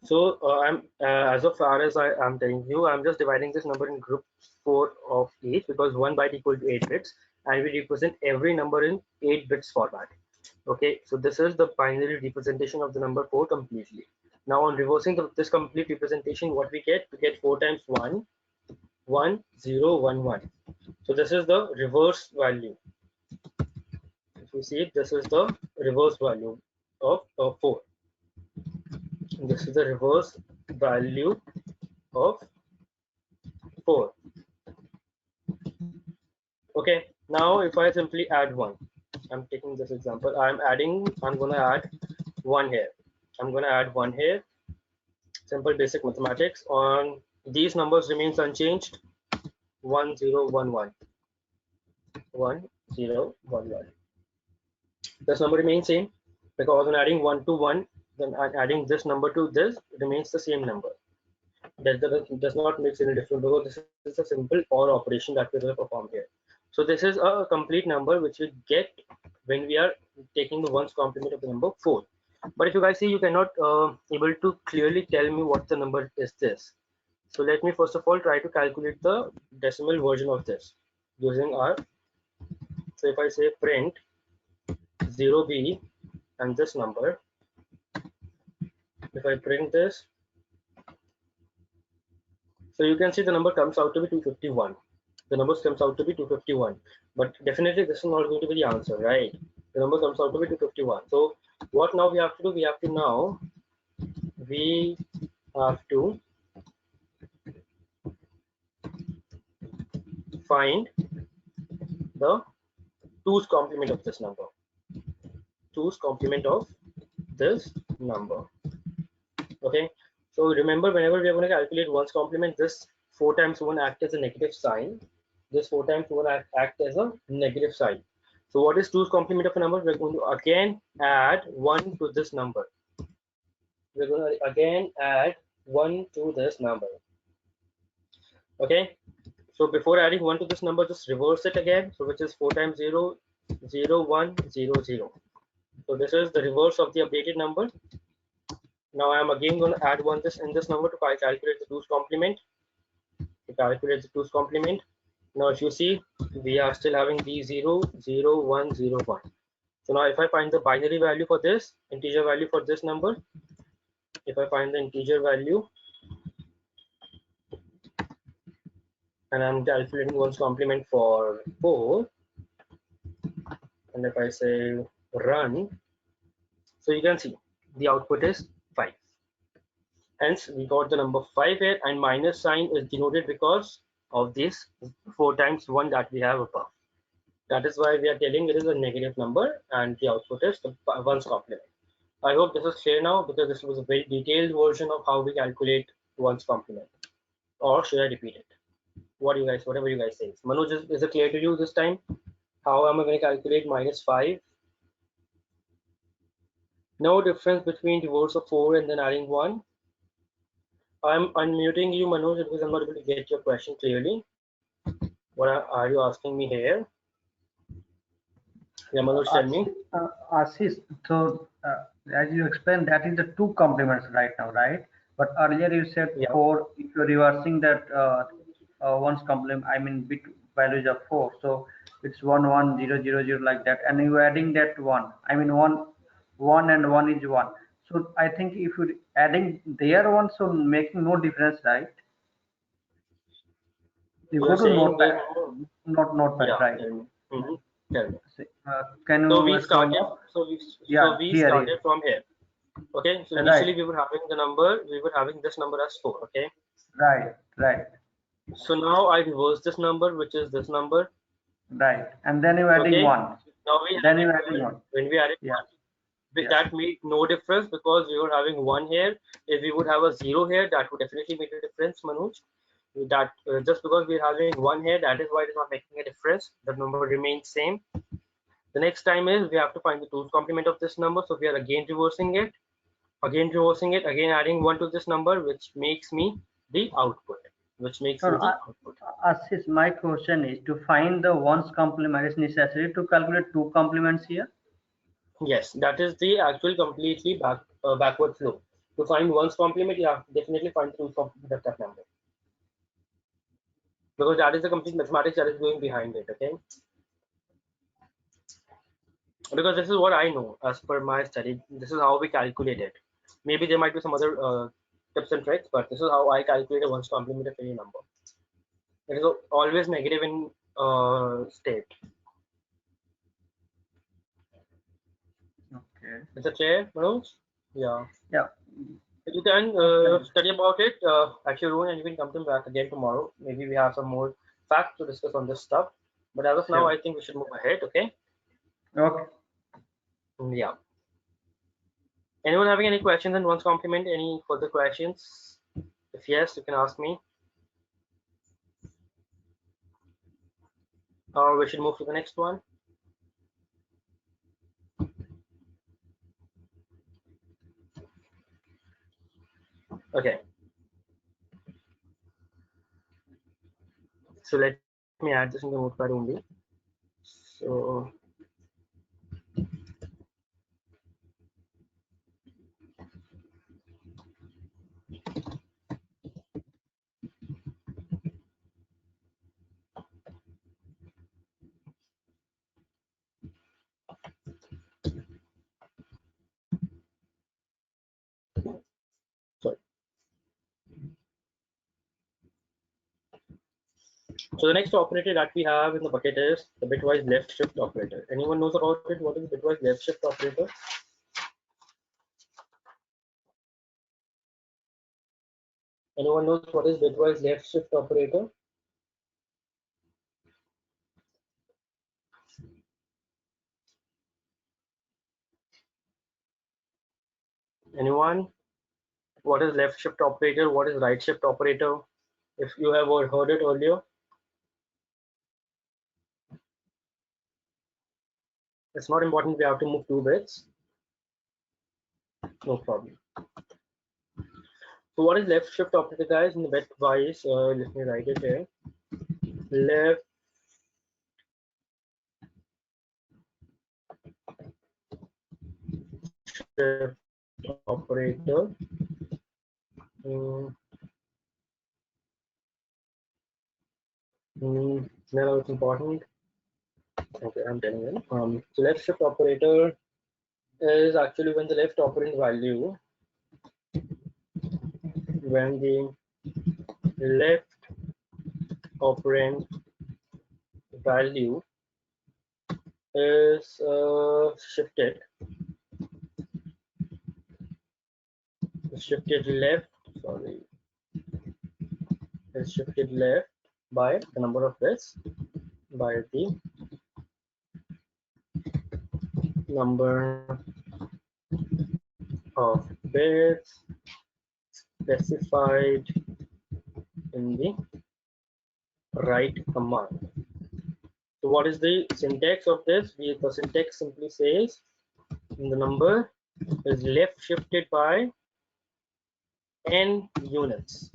So I'm as far as I am telling you, I'm just dividing this number in groups 4 of each, because 1 byte equal to 8 bits, and we represent every number in 8 bits format. Okay, so this is the binary representation of the number 4 completely. Now on reversing this complete representation, what we get 4 times 1, 1, 0, 1, 1. So this is the reverse value. If you see it, this is the reverse value of 4. This is the reverse value of 4. Okay, now if I simply add 1, I'm taking this example. I'm going to add one here. I'm going to add one here. Simple basic mathematics. On these numbers remains unchanged. 1011. 1011. This number remains same because when adding 1 to 1, then adding this number to this remains the same number. That does not make any difference because this is a simple OR operation that we're going to perform here. So this is a complete number which we get when we are taking the ones complement of the number 4. But if you guys see, you cannot able to clearly tell me what the number is this. So let me first of all try to calculate the decimal version of this using our. So if I say print 0b and this number, if I print this, so you can see the number comes out to be 251. The number comes out to be 251, but definitely this is not going to be the answer, right? The number comes out to be 251. So what now we have to do? We have to find the 2's complement of this number. 2's complement of this number. Okay. So remember, whenever we are going to calculate 1's complement, this 4 times 1 act as a negative sign. This 4 times 1 act as a negative sign. So what is 2's complement of a number? We're going to again add 1 to this number. We're going to again add 1 to this number. Okay. So before adding 1 to this number, just reverse it again. So which is 4 times 0, 0, 1, 0, 0. So this is the reverse of the updated number. Now I am again going to add 1 in this number to calculate the 2's complement. To calculate the 2's complement. Now if you see, we are still having the 0, 0, 1, 0, 1. So now if I find the binary value for this, integer value for this number, if I find the integer value, and I'm calculating 1's complement for 4, and if I say run, so you can see the output is 5. Hence we got the number 5 here, and minus sign is denoted because of this 4 times 1 that we have above. That is why we are telling it is a negative number and the output is the 1's complement. I hope this is clear now because this was a very detailed version of how we calculate 1's complement. Or should I repeat it? Whatever you guys say. Manoj, is it clear to you this time? How am I going to calculate minus 5? No difference between reverse of 4 and then adding 1. I'm unmuting you, Manoj, because I'm not able to get your question clearly. What are you asking me here? Yeah, Manoj, tell me. Ashish, so as you explained, that is the 2 complements right now, right? But earlier you said 4. If you're reversing that 1's complement, I mean bit values of 4, so it's 1 1 0 0 0 like that, and you're adding that 1. I mean 1 and 1 is 1. So I think if you're adding their 1, so making no difference, right? You go to notepad, notepad, right? Mm-hmm. Tell me. Can you So we started. Yeah, we started from here. Okay. So initially we were having the number. We were having this number as 4. Okay. Right. So now I reverse this number, which is this number. Right. And then you're adding 1. Now then you're adding 1. When we added 1, that made no difference because we were having 1 here. If we would have a 0 here, that would definitely make a difference, Manoj. That just because we're having 1 here, that is why it is not making a difference. The number remains same. The next time is we have to find the 2's complement of this number. So we are again reversing it, again adding 1 to this number, which makes me the output. Ashish, my question is, to find the 1's complement, is necessary to calculate 2 complements here? Yes, that is the actual completely backward flow. To find 1's complement, you have to definitely find the 2's complement of that number. Because that is the complete mathematics that is going behind it, okay? Because this is what I know as per my study. This is how we calculate it. Maybe there might be some other tips and tricks, but this is how I calculate a 1's complement of any number. It is always negative in state. Okay. Is it clear, Manoj? Yeah. You can study about it at your own, and you can come to back again tomorrow. Maybe we have some more facts to discuss on this stuff. But as of now, I think we should move ahead. Okay. Okay. Yeah. Anyone having any questions and wants to compliment? Any further questions? If yes, you can ask me. Or we should move to the next one. Okay. So let me add this in the notepad only. So sorry. So the next operator that we have in the bucket is the bitwise left shift operator. Anyone knows about it? What is bitwise left shift operator? Anyone knows what is bitwise left shift operator? Anyone? What is left shift operator? What is right shift operator? If you have heard it earlier, it's not important. We have to move 2 bits. No problem. So what is left shift operator, guys? In the bitwise, let me write it here. Left shift operator. No, it's important. Okay, I'm telling you. So left shift operator is actually when the left operand value, when the left operand value is shifted left, sorry, is shifted left by the number of bits, by the number of bits specified in the right command. So what is the syntax of this? The syntax simply says the number is left shifted by n units.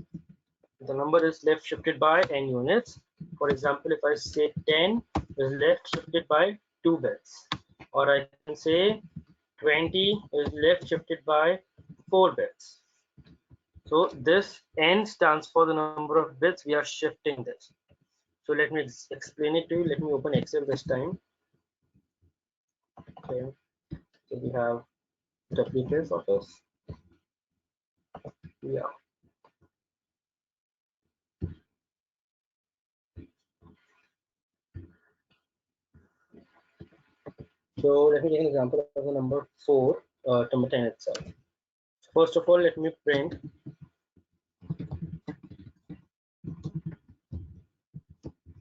The number is left shifted by n units. For example, if I say 10 is left shifted by 2 bits, or I can say 20 is left shifted by 4 bits. So this n stands for the number of bits we are shifting this. So let me explain it to you. Let me open Excel this time. Okay, so we have WPS Office. Yeah. So let me take an example of the number 4, number 10 itself. First of all, let me print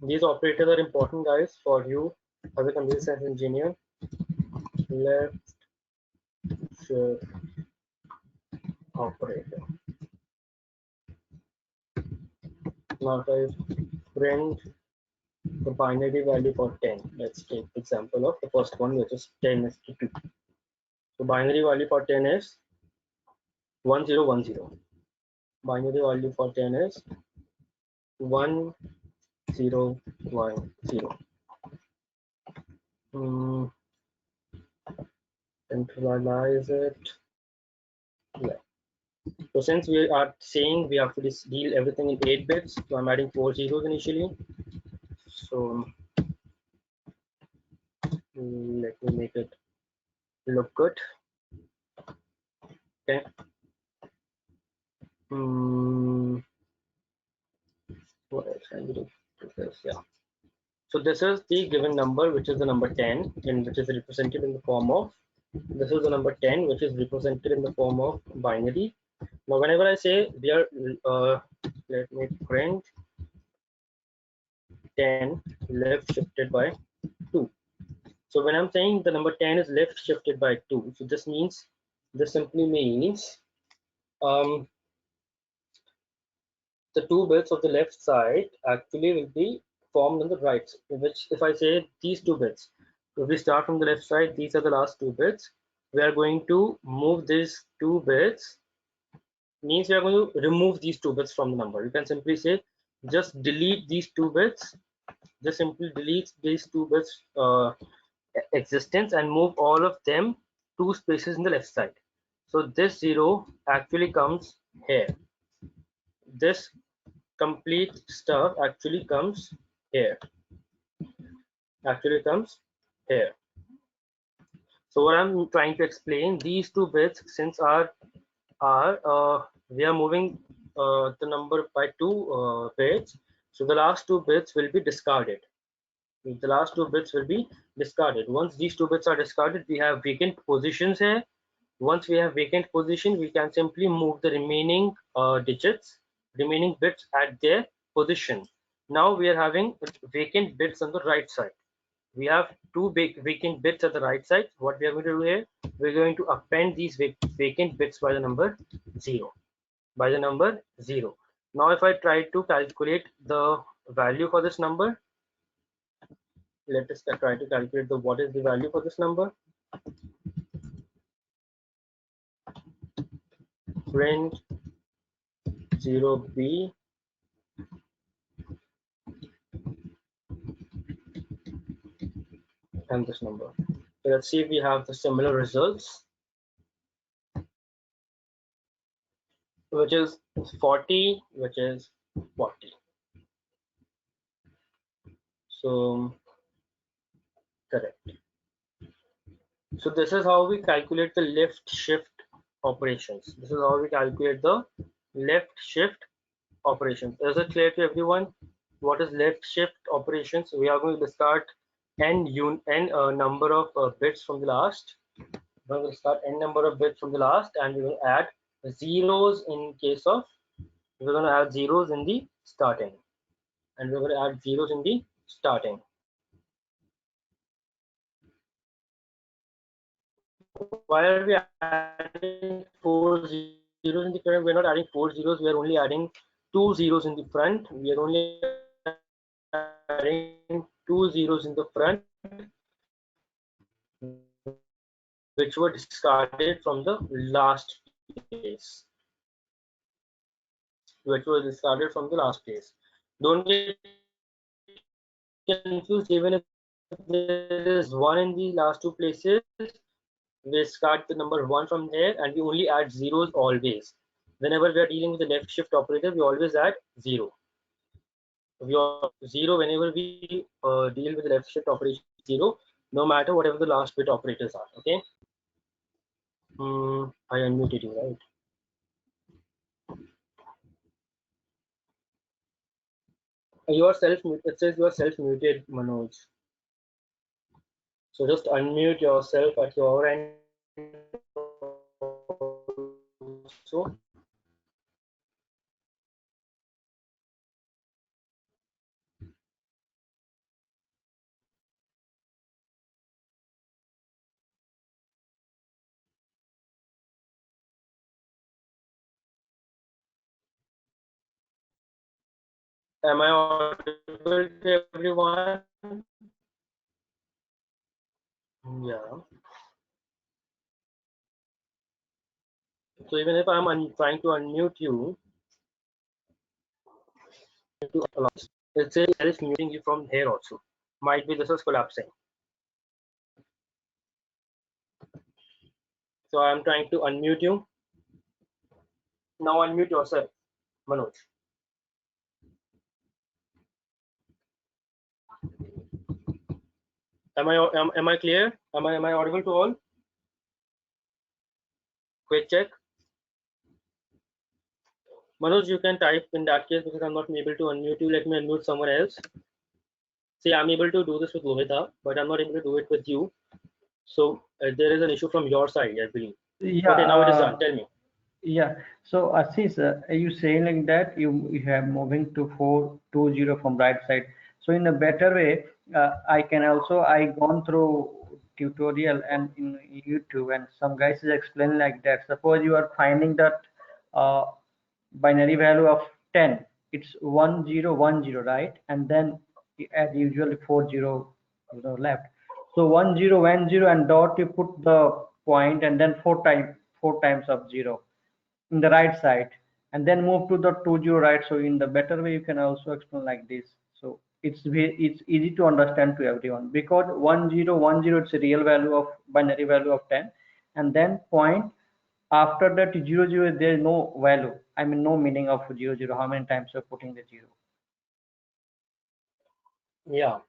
these operators are important, guys, for you as a computer science engineer. Left shift operator. Now if I print the binary value for 10, let's take the example of the first one, which is 10 is to 2. So binary value for 10 is 1010. Binary value for 10 is 1010. Centralize it. Yeah. So since we are saying we have to deal everything in 8 bits, so I'm adding 4 zeros initially. So let me make it look good. Okay. What else can we do? Yeah. So this is the given number, which is the number 10, and which is represented in the form of, this is the number 10, which is represented in the form of binary. Now, whenever I say we are, let me print 10 left shifted by 2. So when I'm saying the number 10 is left shifted by 2, so this simply means um, the 2 bits of the left side actually will be formed on the right, which if I say these 2 bits, if we start from the left side, these are the last 2 bits. We are going to move these 2 bits, means we are going to remove these 2 bits from the number. You can simply say just delete these 2 bits, just simply delete these 2 bits existence and move all of them 2 spaces in the left side. So this 0 actually comes here. This complete stuff actually comes here. So what I'm trying to explain, these 2 bits, since we are moving the number by 2 bits, so the last 2 bits will be discarded. The last 2 bits will be discarded. Once these 2 bits are discarded, we have vacant positions here. Once we have vacant position, we can simply move the remaining remaining bits at their position. Now we are having vacant bits on the right side. We have 2 vacant bits at the right side. What we are going to do here, we're going to append these vacant bits by the number 0. Now if I try to calculate the value for this number, let us try to calculate what is the value for this number. Print 0b and this number. So let's see if we have the similar results, which is 40, which is 40. So correct. So this is how we calculate the left shift operations. This is how we calculate the left shift operations. Is it clear to everyone? What is left shift operations? We are going to discard n number of bits from the last. We're going to start n number of bits from the last, and we will add zeros in case of, we're going to add zeros in the starting, and we're going to add zeros in the starting. Why are we adding 4 zeros in the front? We're not adding 4 zeros, we are only adding 2 zeros in the front. We are only adding 2 zeros in the front, which were discarded from the last place. Don't get confused. Even if there is 1 in the last 2 places, we discard the number 1 from there, and we only add zeros always. Whenever we are dealing with the left shift operator, we always add 0. Whenever we deal with the left shift operation, 0, no matter whatever the last bit operators are. Okay. I unmuted you, right? You are self-muted. It says you are self-muted, Manoj. So just unmute yourself at your end. So am I audible to everyone? Yeah. So even if I'm trying to unmute you, it says self-muting you from here also. Might be this is collapsing. So I'm trying to unmute you. Now unmute yourself, Manoj. Am I clear? Am I audible to all? Quick check. Manoj, you can type in that case because I'm not able to unmute you. Let me unmute someone else. See, I'm able to do this with Lohita, but I'm not able to do it with you. So there is an issue from your side, I believe. Yeah. Okay, now it is done. Tell me. Yeah. So Assis, are you saying like that you have moving to 420 from right side? So in a better way, I can also I gone through tutorial and in YouTube, and some guys is explaining like that. Suppose you are finding that uh, binary value of 10, it's 1010, right? And then as usual 40 left. So 1010 and dot, you put the point and then four times of zero in the right side, and then move to the 20, right? So in the better way you can also explain like this. So it's easy to understand to everyone, because 1010, it's a real value of binary value of 10, and then point after that 00, there is no value, I mean no meaning of 00, how many times you're putting the zero. Yeah,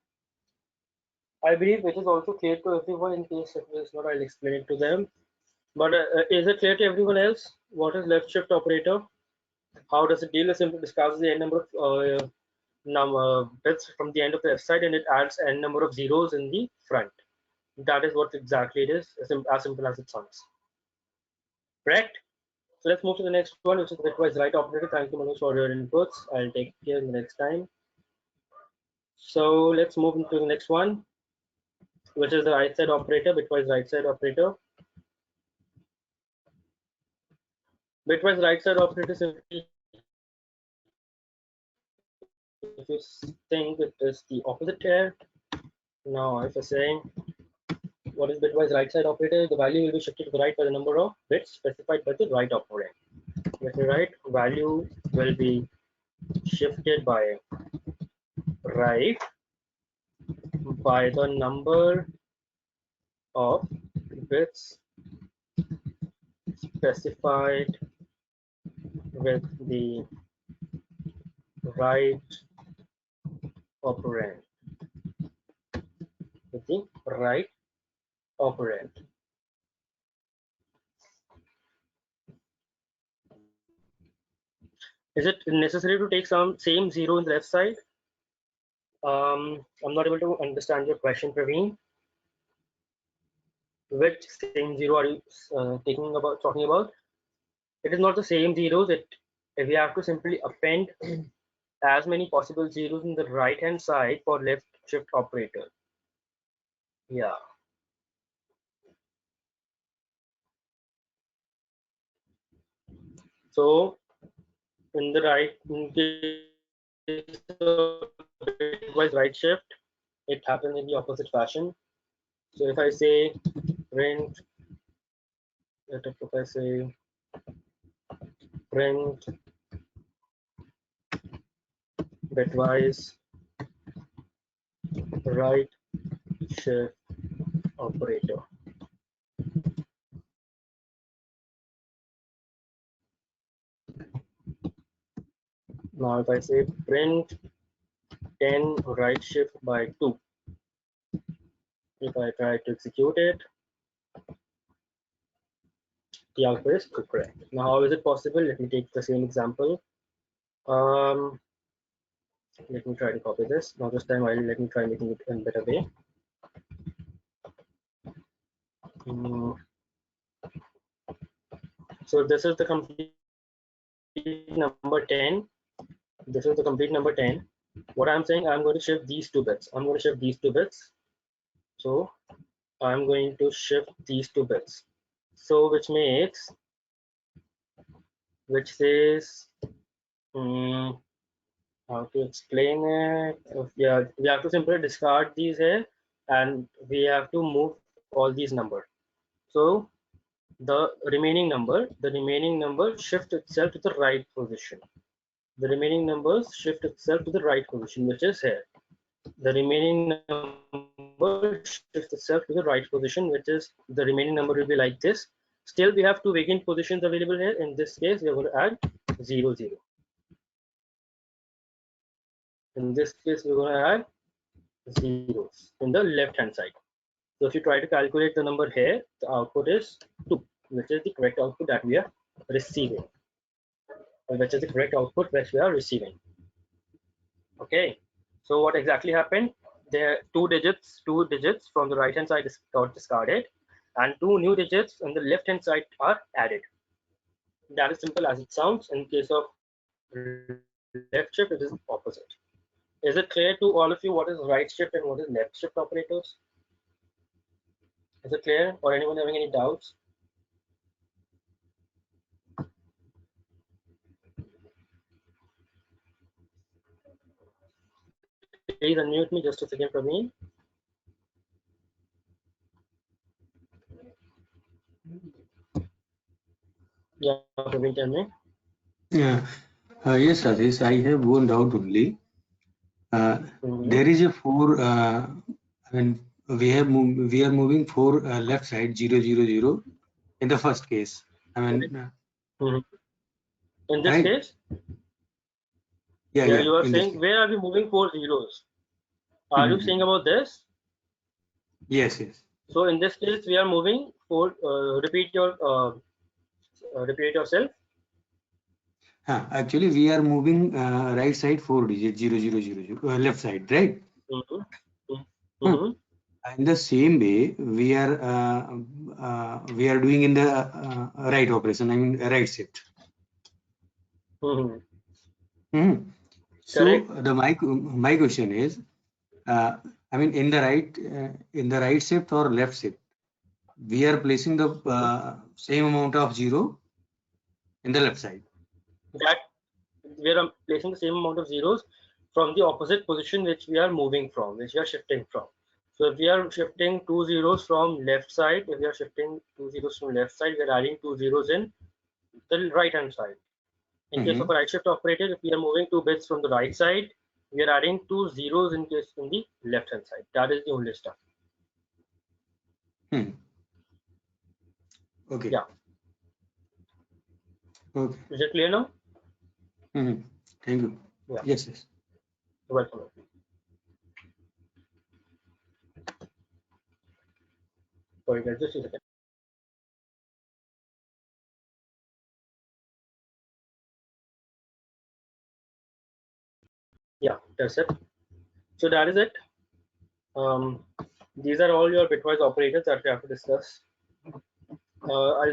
I believe it is also clear to everyone. In case it is not, I'll explain it to them. But is it clear to everyone else? What is left shift operator? How does it deal? It simply discards the n number of bits from the end of the left side, and it adds n number of zeros in the front. That is what exactly it is, as simple as it sounds. Correct? So let's move to the next one, which is the bitwise right operator. Thank you, Manoj, for your inputs. I'll take care in the next time. So let's move into the next one, which is the right side operator, bitwise right side operator. Bitwise right side operator simply, if you think it is the opposite here. Now, if you're saying what is bitwise right side operator, the value will be shifted to the right by the number of bits specified by the right operand. Let me write, value will be shifted by right by the number of bits specified with the right operand. With the right operand. Is it necessary to take some same zero in the left side? I'm not able to understand your question, Praveen. Which same zero are you talking about? It is not the same zeros. We have to simply append as many possible zeros in the right hand side for left shift operator. Yeah. So in the right, in case of bitwise right shift, it happens in the opposite fashion. So if I say print, if I say print bitwise right shift operator. Now if I say print 10 right shift by 2, if I try to execute it, the output is correct. Now how is it possible? Let me take the same example. Let me try to copy this. Now this time let me try making it in a better way. So this is the complete number 10. This is the complete number 10. What I'm saying, I'm going to shift these two bits. I'm going to shift these two bits. So I'm going to shift these two bits. So which says, how to explain it? Yeah, we have to simply discard these here, and we have to move all these numbers. So the remaining number shift itself to the right position. The remaining numbers shift itself to the right position, which is here. The remaining number shifts itself to the right position, which is the remaining number will be like this. Still, we have two vacant positions available here. In this case, we are going to add 0, 0. In this case, we're going to add zeros in the left hand side. So if you try to calculate the number here, the output is 2, which is the correct output that we are receiving. Which is the correct output which we are receiving. Okay. So what exactly happened? There two digits from the right hand side got discarded, and two new digits on the left hand side are added. That is simple as it sounds. In case of left shift, it is opposite. Is it clear to all of you what is right shift and what is left shift operators? Is it clear, or anyone having any doubts? Please unmute me just a second for me. Yeah, Praveen, tell me. Yeah. Yes, Rajesh, I have one doubt only. There is a four. I mean, we are moving for left side 0, 0, 0 in the first case. I mean, In this right? case, Yeah, yeah, yeah. you are In this saying case. where are we moving 4 zeros? Are you saying about this? Yes, yes. So in this case, we are moving for repeat yourself. Actually, we are moving right side 4 digit 0, 0, 0, 0 left side, right? Huh. Mm-hmm. In the same way, we are doing in the right operation. I mean, right shift. Mm-hmm. So Correct. my question is, I mean, in the right shift or left shift, we are placing the same amount of zero in the left side. That we are placing the same amount of zeros from the opposite position which we are moving from, which we are shifting from. So if we are shifting 2 zeros from left side, if we are shifting 2 zeros from left side, we are adding 2 zeros in the right hand side. In case of a right shift operator, if we are moving 2 bits from the right side, we are adding 2 zeros in case in the left hand side. That is the only stuff. Okay. Yeah. Okay. Is it clear now? Thank you. Yeah. Yes, yes. You're welcome. Sorry guys, just a second. Yeah, that's it. So that is it. These are all your bitwise operators that we have to discuss. Is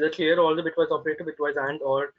it clear, all the bitwise operator, bitwise and or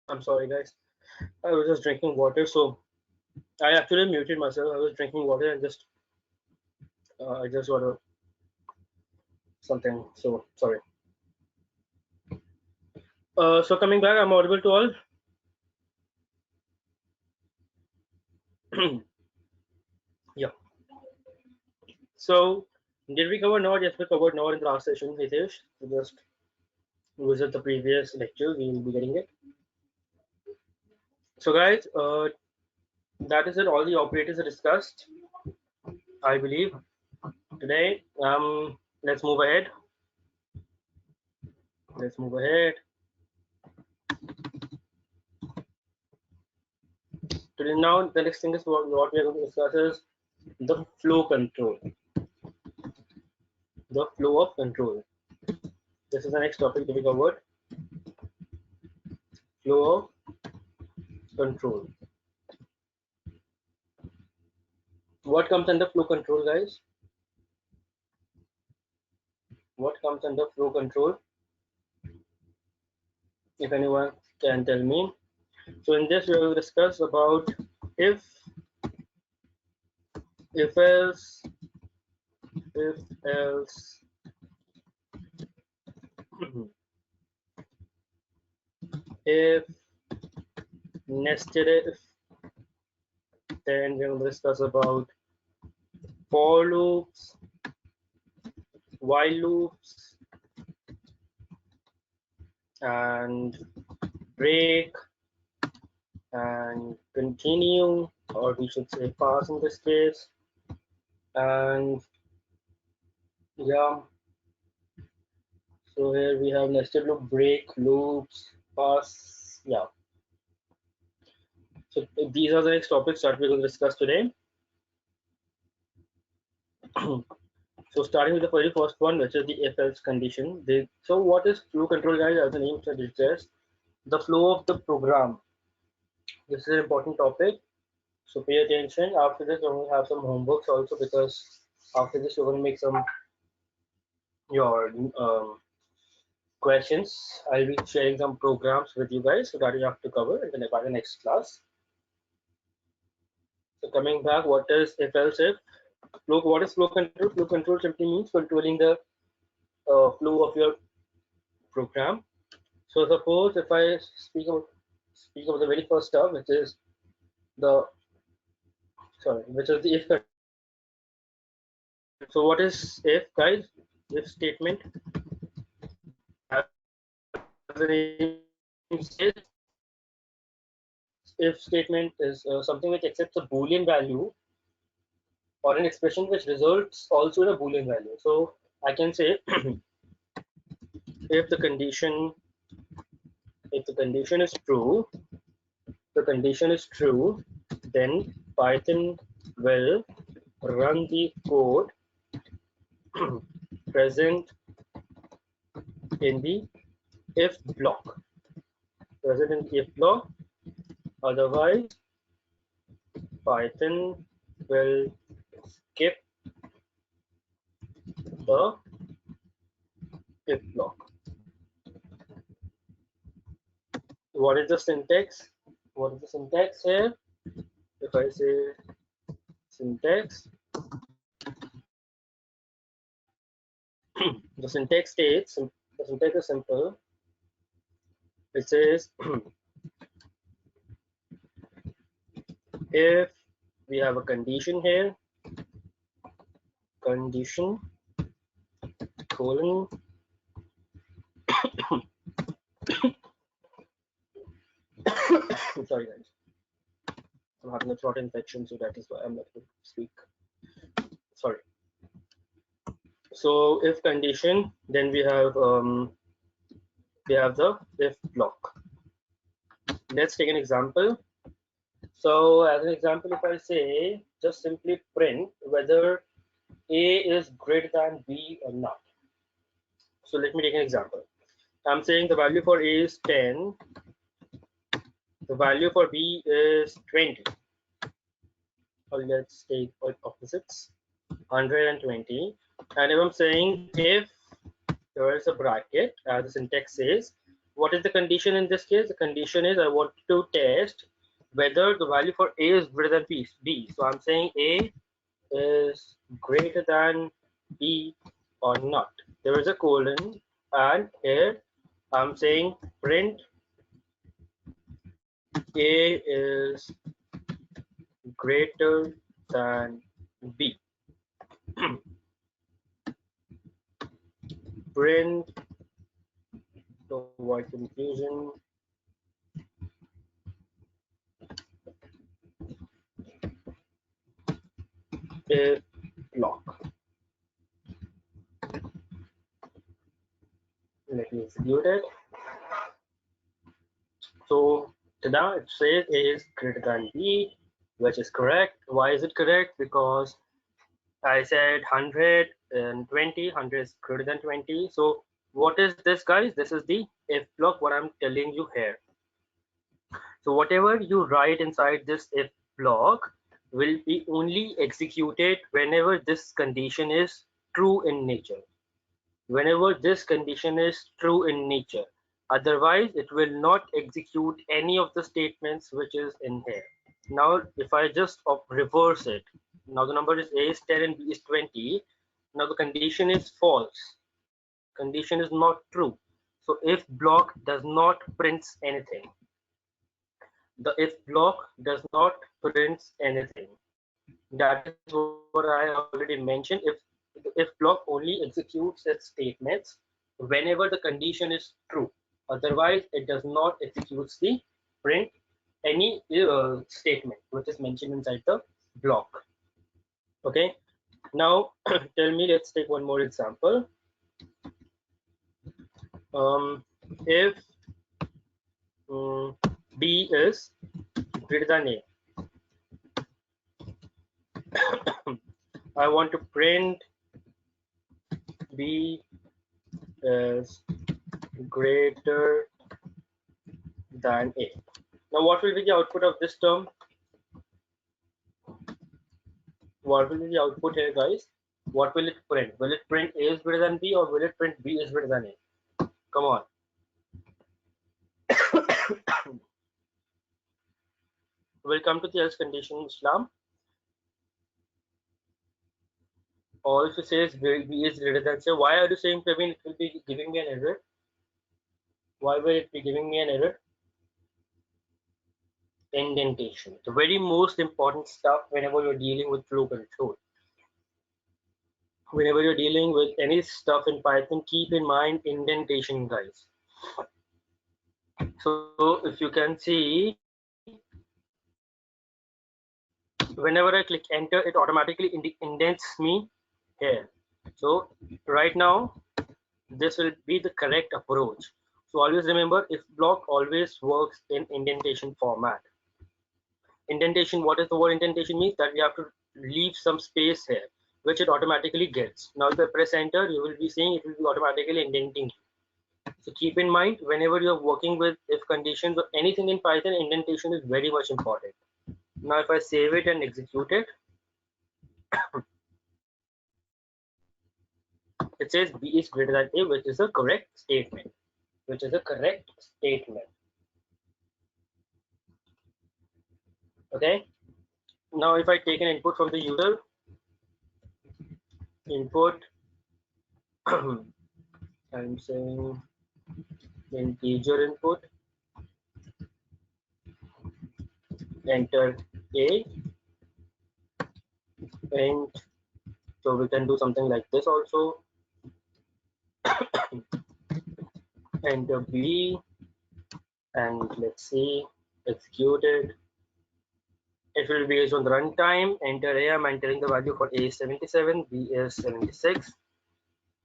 I'm sorry guys, I was just drinking water, so I actually muted myself. I was drinking water and I just got something, so sorry. So coming back, I'm audible to all. Yeah. So did we cover Node? Yes, we covered Node in the last session, Hitesh. Just visit the previous lecture, we will be getting it. So guys, that is it. All the operators are discussed, I believe, today. Let's move ahead. Let's move ahead. Today now, the next thing is what we are going to discuss is the flow control. The flow of control. This is the next topic to be covered. Flow of control. What comes under flow control, guys? What comes under flow control? If anyone can tell me. So in this we will discuss about if else, if else, if nested if, then we will discuss about for loops, while loops, and break, and continue, or we should say pass in this case. And yeah, so here we have nested loop, break, loops, pass. Yeah. So these are the next topics that we're going to discuss today. So starting with the very first one, which is the if-else condition. So what is flow control, guys? As the name suggests, the flow of the program. This is an important topic, so pay attention. After this, we're going to have some homeworks also, because after this, we're going to make some your questions. I'll be sharing some programs with you guys, so that you have to cover by the next class. So coming back, what is if-else if? Flow. What is flow control? Flow control simply means controlling the flow of your program. So suppose if I speak of the very first term, which is the if condition. So what is if, guys? If statement, as the name says, if statement is something which accepts a Boolean value or an expression which results also in a Boolean value. So I can say if the condition is true, then Python will run the code present in the if block. Otherwise, Python will skip the if block. What is the syntax? What is the syntax here? If I say syntax, the syntax is simple. It says if we have a condition here, condition colon sorry guys, I'm having a throat infection, so that is why I'm not able to speak. Sorry. So if condition, then we have the if block. Let's take an example. So as an example, if I say just simply print whether A is greater than B or not. So let me take an example. I'm saying the value for A is 10, the value for B is 20. Or let's take opposites, 120. And if I'm saying if there is a bracket, as the syntax says, what is the condition in this case? The condition is I want to test whether the value for A is greater than B. So I'm saying A is greater than B or not. There is a colon, and here I'm saying print A is greater than B. Print, to avoid confusion, if block. Let me execute it. So now it says A is greater than B, which is correct. Why is it correct? Because I said 120, 100 is greater than 20. So what is this, guys? This is the if block, what I'm telling you here. So whatever you write inside this if block will be only executed whenever this condition is true in nature. Whenever this condition is true in nature. Otherwise, it will not execute any of the statements which is in here. Now, if I just reverse it, now the number is A is 10 and B is 20. Now the condition is false. Condition is not true. So if block does not print anything. The if block does not print anything. That is what I already mentioned. If the if block only executes its statements whenever the condition is true. Otherwise, it does not execute the print any statement which is mentioned inside the block. Okay, now tell me, let's take one more example. If B is greater than A, I want to print B is greater than A. Now what will be the output of this term? What will be the output here, guys? What will it print? Will it print A is greater than B, or will it print B is greater than A? Come on. We'll come to the else condition, Islam. Or if it says B is greater than, say, why are you saying, Praveen, it will be giving me an error? Why will it be giving me an error? Indentation, the very most important stuff whenever you're dealing with flow control. Whenever you're dealing with any stuff in Python, keep in mind indentation, guys. So if you can see, whenever I click enter, it automatically indents me here. So right now, this will be the correct approach. So always remember, if block always works in indentation format. Indentation, what is the word indentation means? That we have to leave some space here, which it automatically gets. Now if I press enter, you will be seeing it will be automatically indenting. So keep in mind, whenever you're working with if conditions or anything in Python, indentation is very much important. Now if I save it and execute it, it says B is greater than A, which is a correct statement. Which is a correct statement. Okay. Now if I take an input from the user, input, I'm saying integer input, enter A, and so we can do something like this also. Enter B, and let's see, execute it. It will be based on the runtime. Enter A, I'm entering the value for A is 77, B is 76.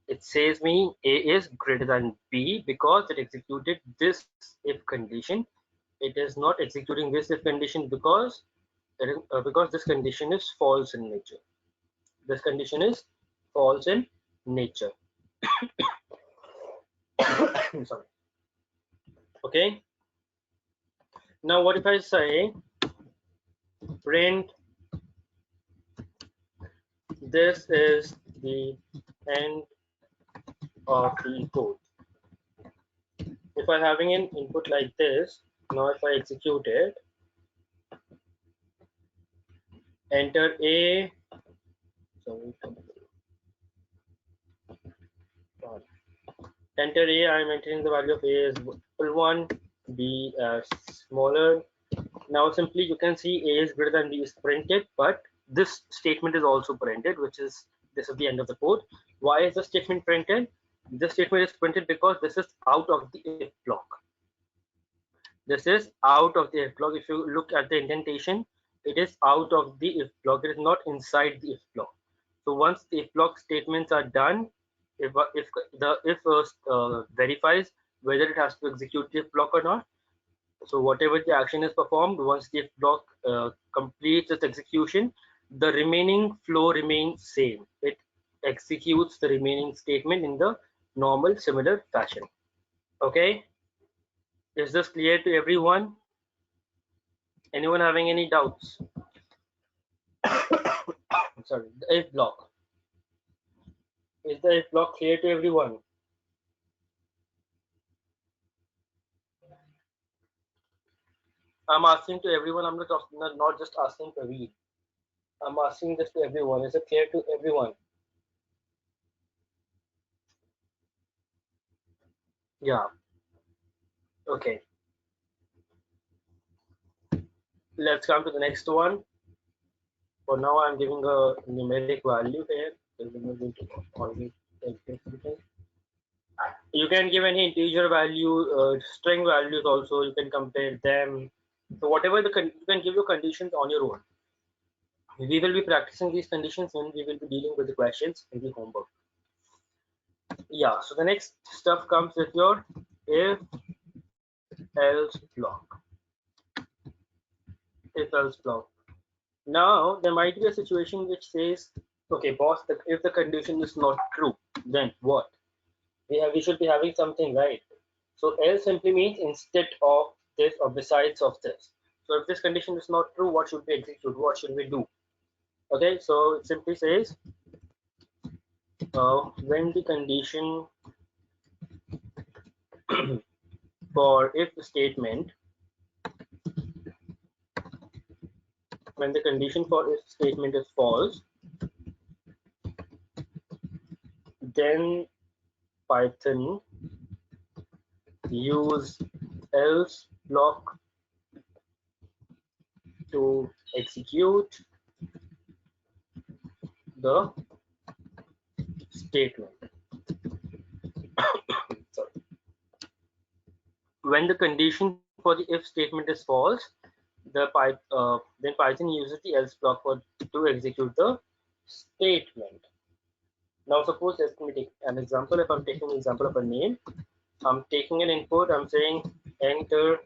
It says me A is greater than B because it executed this if condition. It is not executing this if condition because this condition is false in nature. This condition is false in nature. Sorry. Okay. Now what if I say print this is the end of the code? If I'm having an input like this, now if I execute it, enter A, sorry, enter A, I'm entering the value of A is 1, B as smaller. Now simply you can see A is greater than B is printed, but this statement is also printed, which is this is the end of the code. Why is the statement printed? This statement is printed because this is out of the if block. This is out of the if block. If you look at the indentation, it is out of the if block. It is not inside the if block. So once the if block statements are done, if the if verifies whether it has to execute the if block or not. So whatever the action is performed, once the if block completes its execution, the remaining flow remains same. It executes the remaining statement in the normal similar fashion. Okay, is this clear to everyone? Anyone having any doubts? Sorry, the if block. Is the if block clear to everyone? I'm asking to everyone. I'm not just asking Praveen. I'm asking this to everyone. Is it clear to everyone? Yeah. Okay. Let's come to the next one. For now, I'm giving a numeric value here. You can give any integer value, string values also. You can compare them. So whatever you can give your conditions on your own. We will be practicing these conditions when we will be dealing with the questions in the homework. Yeah, so the next stuff comes with your if else block. If else block. Now there might be a situation which says, okay, boss, if the condition is not true, then what? We should be having something, right? So else simply means instead of this or besides of this. So if this condition is not true, what should we execute? What should we do? Okay, so it simply says when the condition for if statement, when the condition for if statement is false, then Python use else block to execute the statement. Sorry. When the condition for the if statement is false, then Python uses the else block to execute the statement. Now suppose let me take an example. If I'm taking an example of a name, I'm taking an input, I'm saying enter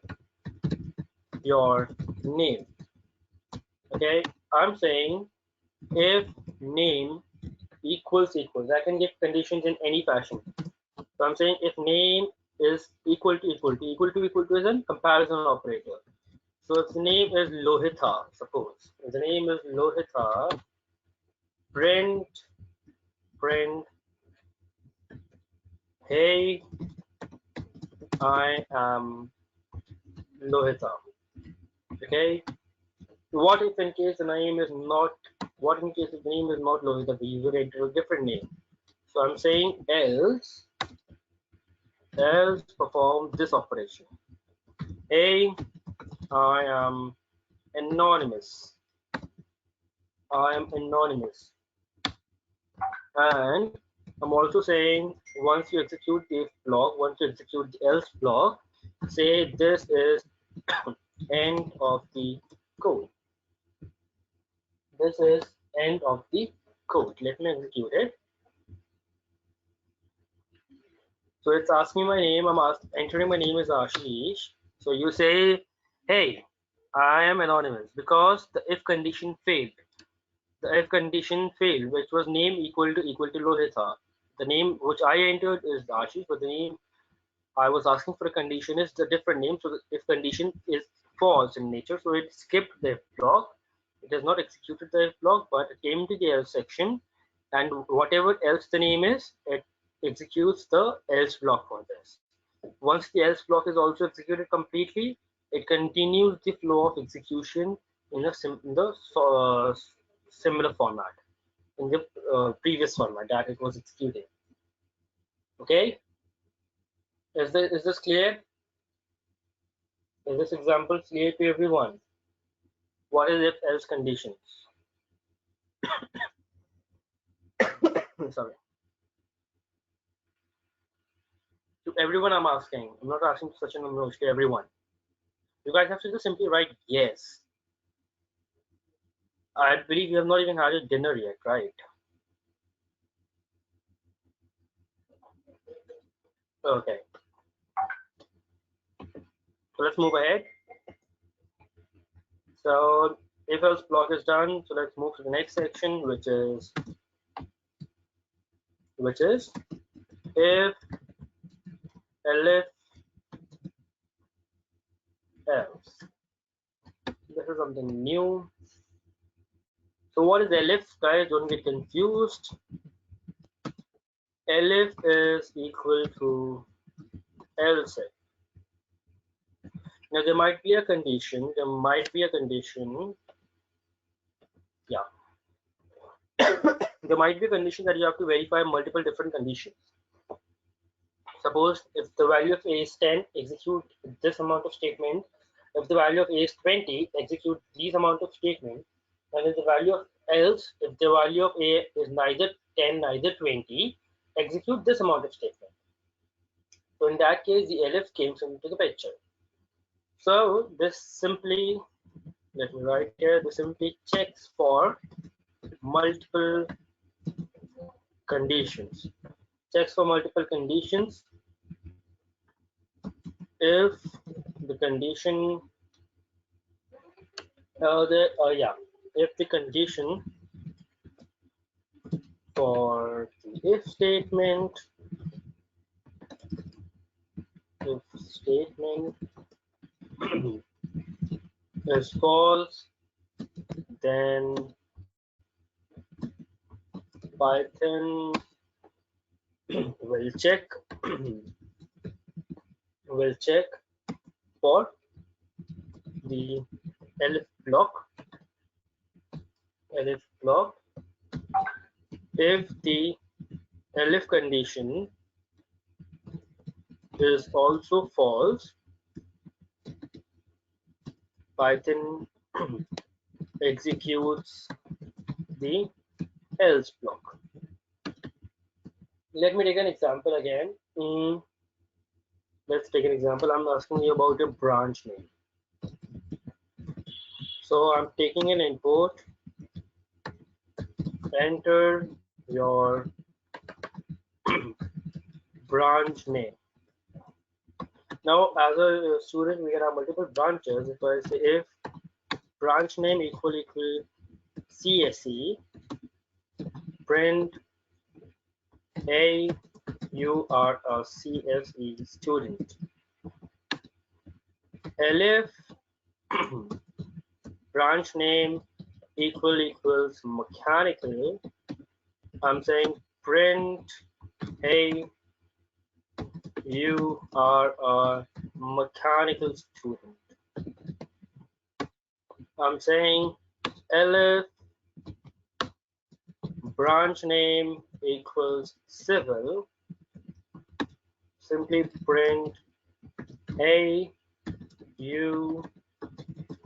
your name. Okay, I'm saying if name equals, I can give conditions in any fashion. So I'm saying if name is equal to is a comparison operator. So if the name is Lohita, suppose if the name is Lohita, print hey, I am Lohita. Okay, what if in case the name is not, what in case if the name is not Lohita, the user enter a different name? So I'm saying else perform this operation. Hey, I am anonymous. And I'm also saying once you execute the if block, once you execute the else block, say this is end of the code. This is end of the code. Let me execute it. So it's asking my name. I'm entering my name is Ashish. So you say, hey, I am anonymous because the if condition failed. The if condition failed, which was name equal to Lohita. The name which I entered is Ashish, but the name I was asking for a condition is the different name. So the if condition is false in nature, so it skipped the if block. It has not executed the if block, but it came to the else section, and whatever else the name is, it executes the else block for this. Once the else block is also executed completely, it continues the flow of execution in the similar format, in the previous format that it was executing. Okay, is this clear? Is this example clear to everyone? What is if else conditions? Sorry. To everyone I'm asking. I'm not asking to Sachin or to everyone. You guys have to just simply write yes. I believe you have not even had your dinner yet, right? Okay. So let's move ahead. So if else block is done, so let's move to the next section, which is if elif else. This is something new. So what is elif, guys? Don't get confused. Elif is equal to else. Now there might be a condition. Yeah. There might be a condition that you have to verify multiple different conditions. Suppose if the value of A is 10, execute this amount of statement. If the value of A is 20, execute these amount of statement. And if the value of else, if the value of A is neither 10 neither 20, execute this amount of statement. So in that case, the elif came into the picture. So this simply, let me write here, this simply checks for multiple conditions. Checks for multiple conditions if the condition if the condition for the if statement is false, then Python will check will check for the Elif block if the Elif condition is also false. Python executes the else block. Let me take an example again. Let's take an example. I'm asking you about a branch name. So I'm taking an input, enter your branch name. Now, as a student, we can have multiple branches. If I say if branch name equal CSE, print A, you are a CSE student. Elif branch name equals mechanical. I'm saying print hey, you are a mechanical student. I'm saying Elif branch name equals civil. Simply print hey, you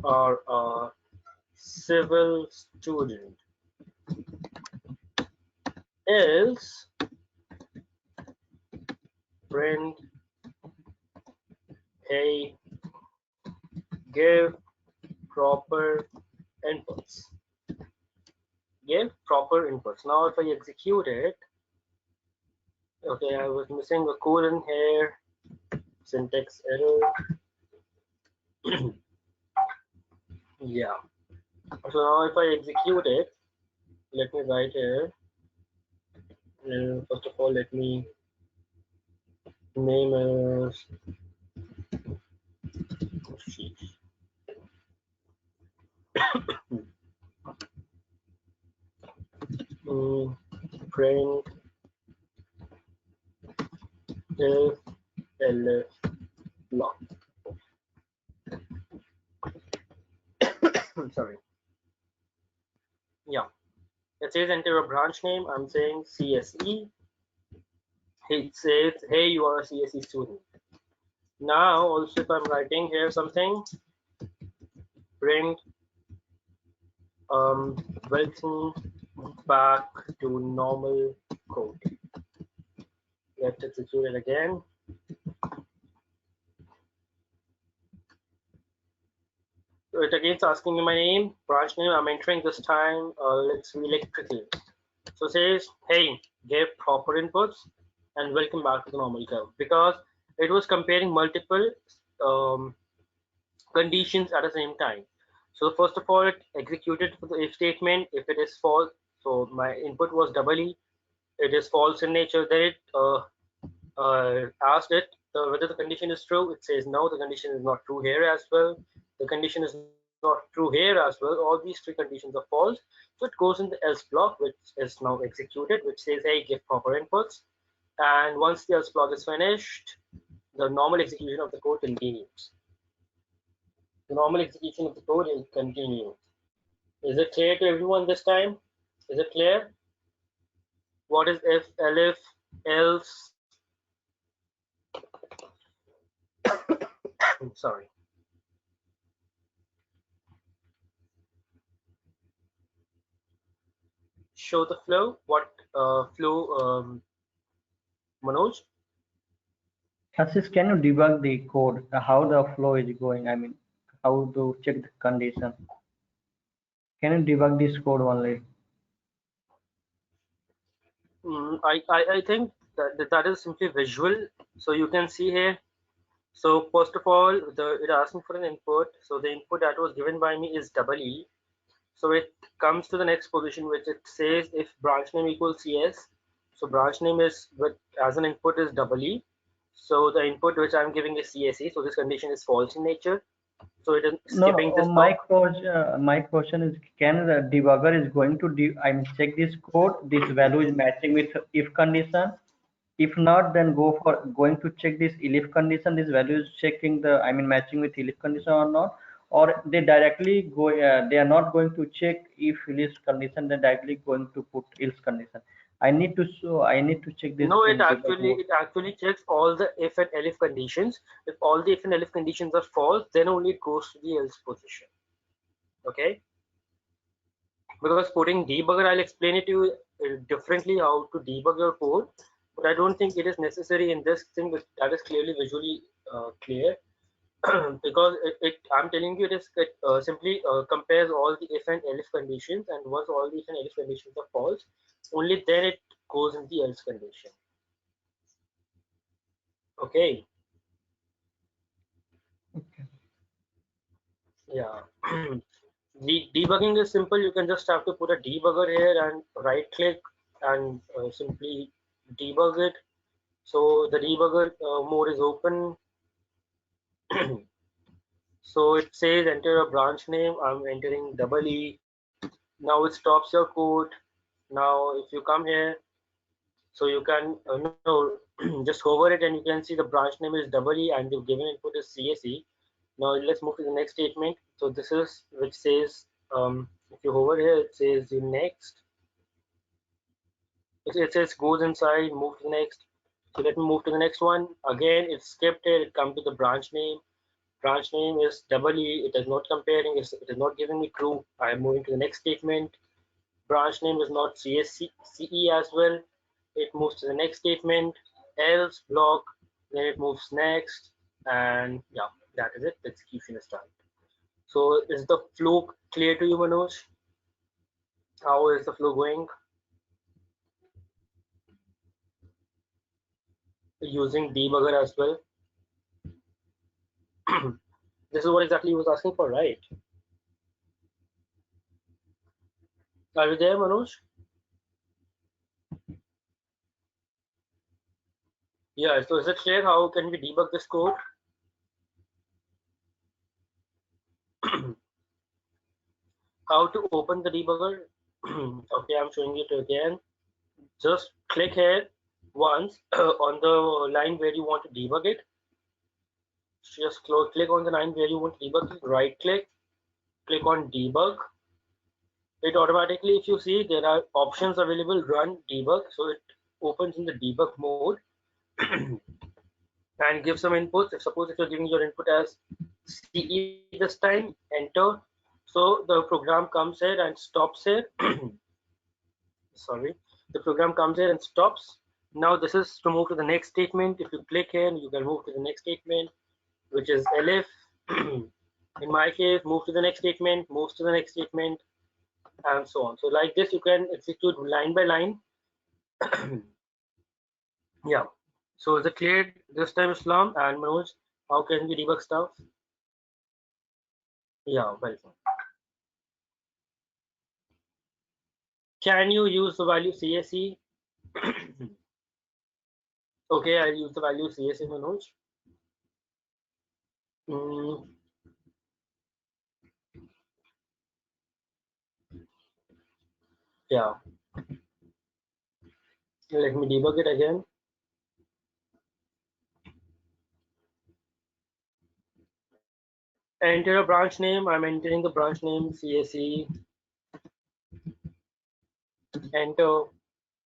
are a civil student. Else print hey, give proper inputs. Give proper inputs. Now if I execute it, okay, I was missing a colon here, syntax error. Yeah. So now if I execute it, let me write here. First of all, let me name as print if Elif block. Sorry. Yeah. It says enter a branch name. I'm saying CSE. It says, hey, you are a CSE student. Now, also if I'm writing here something, print welcome back to normal code. Let's execute it again. So it again is asking me my name, branch name. I'm entering this time. Let's relate quickly. So it says, hey, give proper inputs and welcome back to the normal code, because it was comparing multiple conditions at the same time. So first of all, it executed for the if statement. If it is false, so my input was doubly, it is false in nature. Then it asked it whether the condition is true. It says no, the condition is not true here as well. The condition is not true here as well. All these three conditions are false. So it goes in the else block, which is now executed, which says, hey, give proper inputs. And once the else block is finished, the normal execution of the code continues. The normal execution of the code will continue. Is it clear to everyone this time? Is it clear? What is if, elif, else? Sorry. Show the flow. What flow, Manoj? Ashish, can you debug the code, how the flow is going? I mean, how to check the condition? Can you debug this code only? I think that is simply visual. So you can see here. So first of all, it asking for an input. So the input that was given by me is double E. So it comes to the next position, which it says if branch name equals CS. So branch name is with as an input is double E. So the input which I'm giving is CSE. So this condition is false in nature. So it is No, skipping no. this block. My question is, can the debugger is going to I mean check this code, this value is matching with if condition. If not, then going to check this Elif condition. This value is checking the I mean matching with Elif condition or not, or they directly go. They are not going to check if Elif condition. They're directly going to put else condition. I need to check this No, in debug mode. it actually checks all the if and elif conditions. If all the if and elif conditions are false, then only it goes to the else position. Okay, because putting debugger, I'll explain it to you differently how to debug your code, but I don't think it is necessary in this thing. But that is clearly visually clear. Because I'm telling you, it simply compares all the if and elif conditions, and once all the if and elif conditions are false, only then it goes in the else condition. Okay, Okay. yeah. The debugging is simple. You can just have to put a debugger here and right click and simply debug it. So the debugger mode is open. So it says enter a branch name. I'm entering double E. Now it stops your code. Now if you come here, so you can no just hover it and you can see the branch name is double E and the given input is CSE. Now let's move to the next statement. So this is which says if you hover here, it says the next. It says goes inside, move to the next. So let me move to the next one. Again, it's skipped here. It comes to the branch name. Branch name is double E. It is not comparing. It is not giving me true. I am moving to the next statement. Branch name is not CE as well. It moves to the next statement. Else block. Then it moves next. And yeah, that is it. The execution is done. So is the flow clear to you, Manoj? How is the flow going? Using debugger as well. This is what exactly he was asking for, right? Are you there, Manoj? Yeah, so is it clear how can we debug this code? How to open the debugger? Okay, I'm showing it again. Just click here once on the line where you want to debug it. Just click on the line where you want to debug it, right click on debug. It automatically, if you see, there are options available, run debug. So it opens in the debug mode and give some inputs. Suppose if you're giving your input as CE this time, enter. So the program comes here and stops here. Sorry, the program comes here and stops. Now this is to move to the next statement. If you click here, you can move to the next statement, which is Elif. In my case, move to the next statement, moves to the next statement, and so on. So like this, you can execute line by line. Yeah. So is it clear this time, Islam and Manoj? How can we debug stuff? Yeah, welcome. Can you use the value CSE? Okay, I'll use the value CSE, Manoj. Mm, yeah. Let me debug it again. Enter a branch name. I'm entering the branch name CSE. Enter.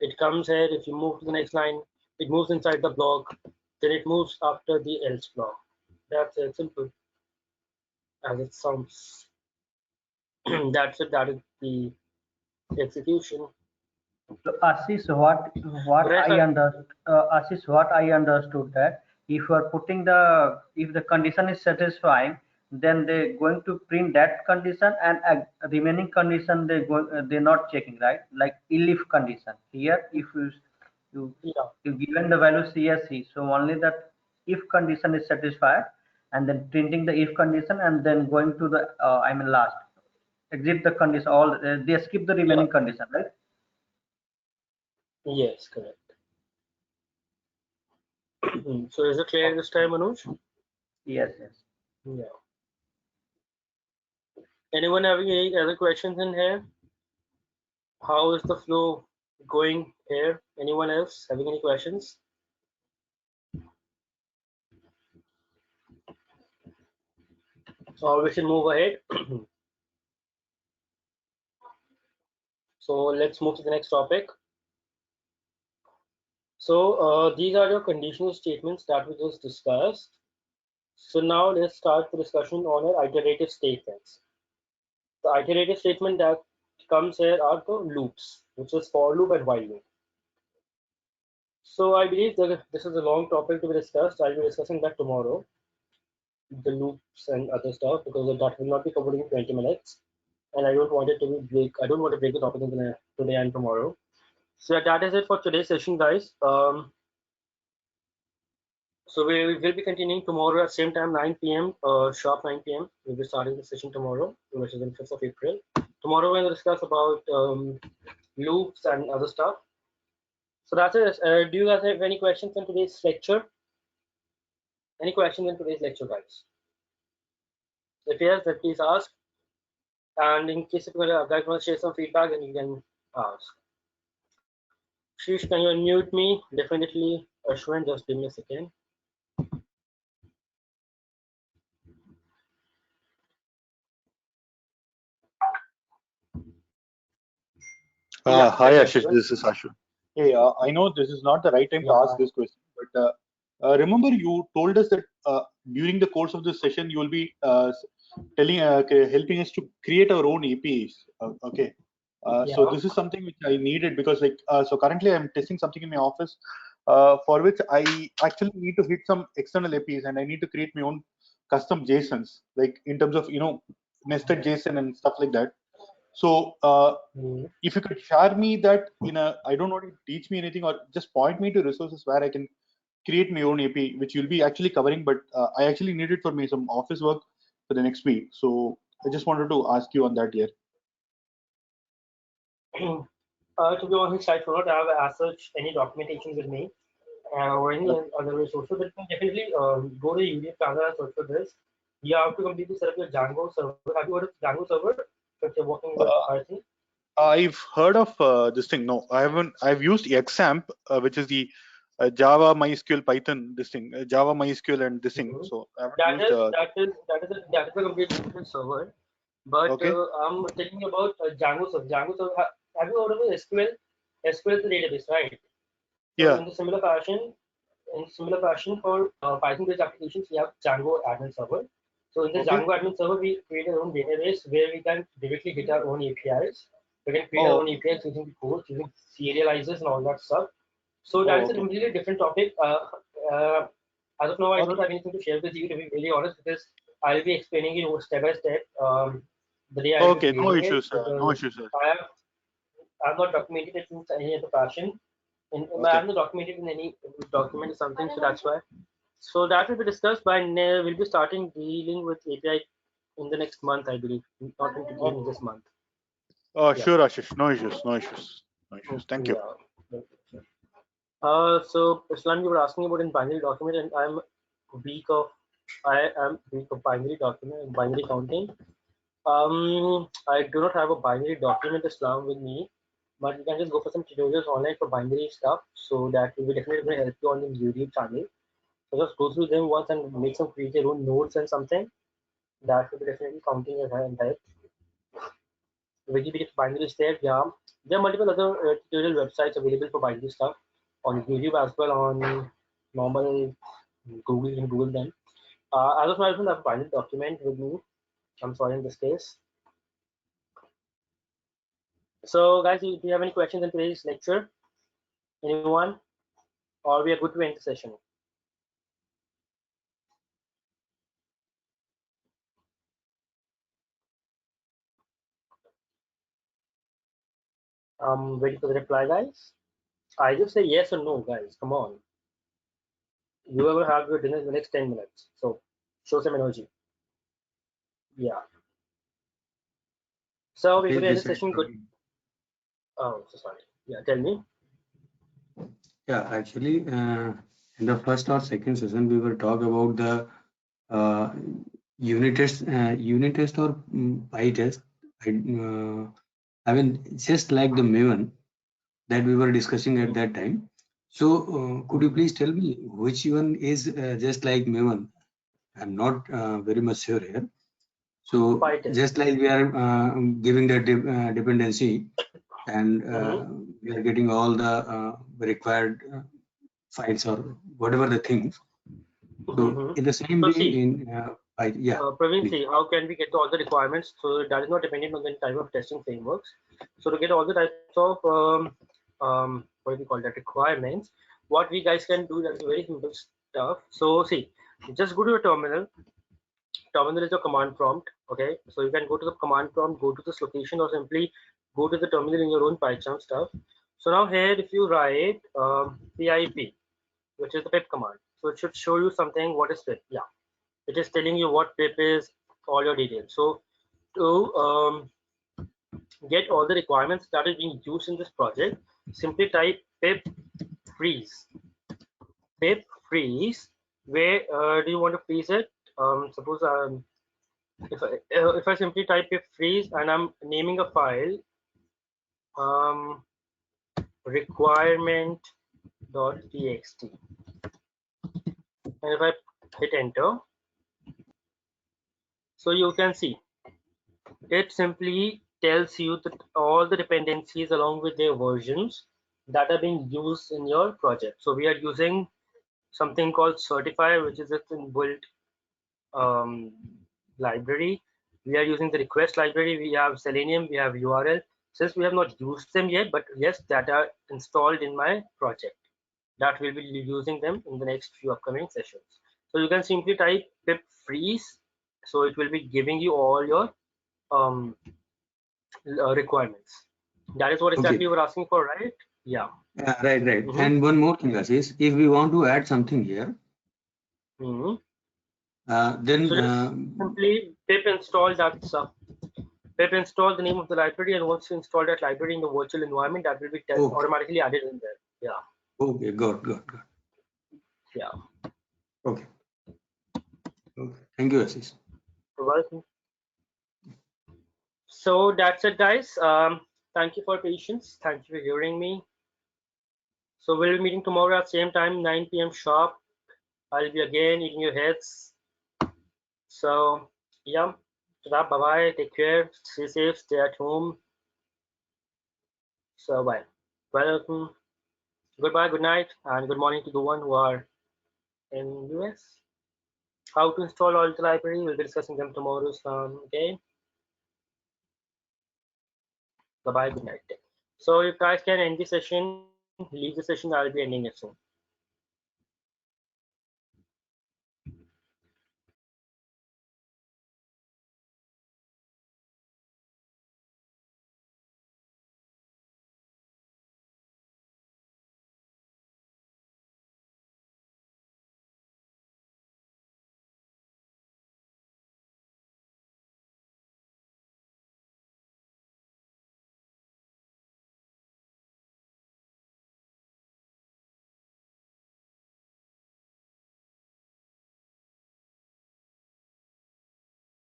It comes here. If you move to the next line, it moves inside the block. Then it moves after the else block. That's it. Simple as it sounds. That's it. That is the execution. So Ashish, what Rest, I understood that if you are putting if the condition is satisfying, then they're going to print that condition, and remaining condition they're not checking, right? Like Elif condition here, if you Yeah. you given the value CSC, so only that if condition is satisfied, and then printing the if condition, and then going to the last exit the condition, all they skip the Yeah. remaining condition, right? Yes, correct. So is it clear this time, Manoj? Yes, yes. Yeah. Anyone having any other questions in here? How is the flow going here? Anyone else having any questions? Or we should move ahead. So let's move to the next topic. So these are your conditional statements that we just discussed. So now let's start the discussion on our iterative statements. The iterative statement that comes here are the loops, which is for loop and while loop. So I believe that this is a long topic to be discussed. I'll be discussing that tomorrow, the loops and other stuff, because that will not be covered in 20 minutes. And I don't want it to be break. I don't want to break the topic into today and tomorrow. So that is it for today's session, guys. So we will be continuing tomorrow at same time, 9 p.m. Sharp 9 p.m. We'll be starting the session tomorrow, which is on 5th of April. Tomorrow we'll discuss about loops and other stuff. So that's it. Do you guys have any questions on today's lecture? Any questions in today's lecture, guys? If yes, then please ask. And in case if you guys want to share some feedback, then you can ask. Sheesh, can you unmute me? Definitely. Ashwin, just give me a second. Yeah, Hi okay, Ashish, Ashwin. this is Ashwin. Hey, I know this is not the right time to Yeah, ask this question, but remember you told us that during the course of this session you will be helping us to create our own APIs. Okay, so yeah. this is something which I needed because so currently I'm testing something in my office for which I actually need to hit some external APIs and I need to create my own custom JSONs, like in terms of nested JSON and stuff like that. So Hmm. if you could share me that I don't want to teach me anything or just point me to resources where I can create my own API, which you'll be actually covering, but I actually need it for me some office work for the next week. So I just wanted to ask you on that here. To be honest, I do not have as such any documentation with me or any other resources, but you can definitely go to YouTube channel and search for this. You have to completely set up your Django server. Have you heard of Django server if you're working with Uh, RC? I've heard of this thing. No, I haven't. I've used XAMPP, which is the Java, MySQL, Python, this thing, Java, MySQL, and this thing. Mhm. So I haven't That used. is a completely different server. But Okay. I'm thinking about Django server. Django server. Have you heard of the SQL? SQL is the database, right? So Yeah. in similar fashion for Python-based applications, we have Django admin server. So in the Okay. Django admin server, we create our own database where we can directly hit our own APIs. We can create our Oh. own APIs using the code, using serializers and all that stuff. So that Oh. is a Okay. completely different topic. Uh, as of now, I don't Okay. have anything to share with you, to be really honest, because I'll be explaining you step by step the day I'll be Okay. No creating it, issues. No because issues, sir. I have not documented it in any other fashion. I Okay. have not documented in any document or something, so that's why. So that will be discussed by we'll be starting dealing with API in the next month, I believe, not in this month. Yeah. Sure, Ashish. No issues. No issues. No issues. Thank you. Yeah. So Islam, you were asking about in binary document, and weak of I am weak of binary document and binary counting. I do not have a binary document Islam with me, but you can just go for some tutorials online for binary stuff. So that will be definitely going to help you on the YouTube channel. So just go through them once and make some create your own notes and something. That will be definitely counting as high and type. Wikipedia binary is there. Yeah, there are multiple other tutorial websites available for binary stuff on YouTube as well on normal Google. You can Google them. As of now, I don't have a binary document with me. I'm sorry in this case. So, guys, do you have any questions in today's lecture? Anyone? Or we are good to end the session? I'm waiting for the reply, guys. I just say yes or no, guys. Come on. You ever have your dinner in the next 10 minutes. So show some energy. Yeah. So we Okay, could end the this session good. Oh, so sorry. Yeah, tell me. yeah, actually, in the first or second session, we will talk about the unit test or pi test. I mean, just like the Maven that we were discussing at that time. So, could you please tell me which one is just like Maven? I'm not very much sure here. So, Pi test. just like we are giving the dependency and we are getting all the required files or whatever the things. So, in the same So way, see, in yeah, Praveen, please. see, how can we get all the requirements? So that is not dependent on the type of testing frameworks. So to get all the types of what do we call that requirements, what we guys can do, that is very simple stuff. So see, just go to a terminal. Terminal is your command prompt. Okay, so you can go to the command prompt, go to this location, or simply go to the terminal in your own PyCharm stuff. So now here, if you write pip, which is the pip command, so it should show you something. What is pip? Yeah, it is telling you what pip is, all your details. So to get all the requirements that is being used in this project, simply type pip freeze. Pip freeze. Where do you want to freeze it? Suppose if I simply type pip freeze and I'm naming a file requirement.txt, and if I hit enter, so you can see it simply tells you that all the dependencies along with their versions that are being used in your project. So we are using something called certify, which is its inbuilt um, library. We are using the request library. We have Selenium, we have URL. Since we have not used them yet, but yes, that are installed in my project. That will be using them in the next few upcoming sessions. So you can simply type pip freeze. So it will be giving you all your requirements. That is what exactly Okay. you were asking for, right? Yeah. Right, right. Mm-hmm. And one more thing, Ashish, if we want to add something here, Mm-hmm. then So just simply pip install that stuff. Pip install the name of the library, and once you install that library in the virtual environment, that will be okay, automatically added in there. Yeah. okay, good. Yeah. Okay, okay. Thank you, Ashish. You're welcome. So that's it, guys. Thank you for your patience. Thank you for hearing me. So we'll be meeting tomorrow at same time, 9 p.m. sharp. I'll be again eating your heads. So yeah. Bye bye. Take care. Stay safe. Stay at home. So bye. Welcome. Goodbye. Good night, and good morning to the one who are in US. How to install all the library? We'll be discussing them tomorrow. Okay. Bye bye. Good night. So you guys can end the session. Leave the session. I'll be ending it soon.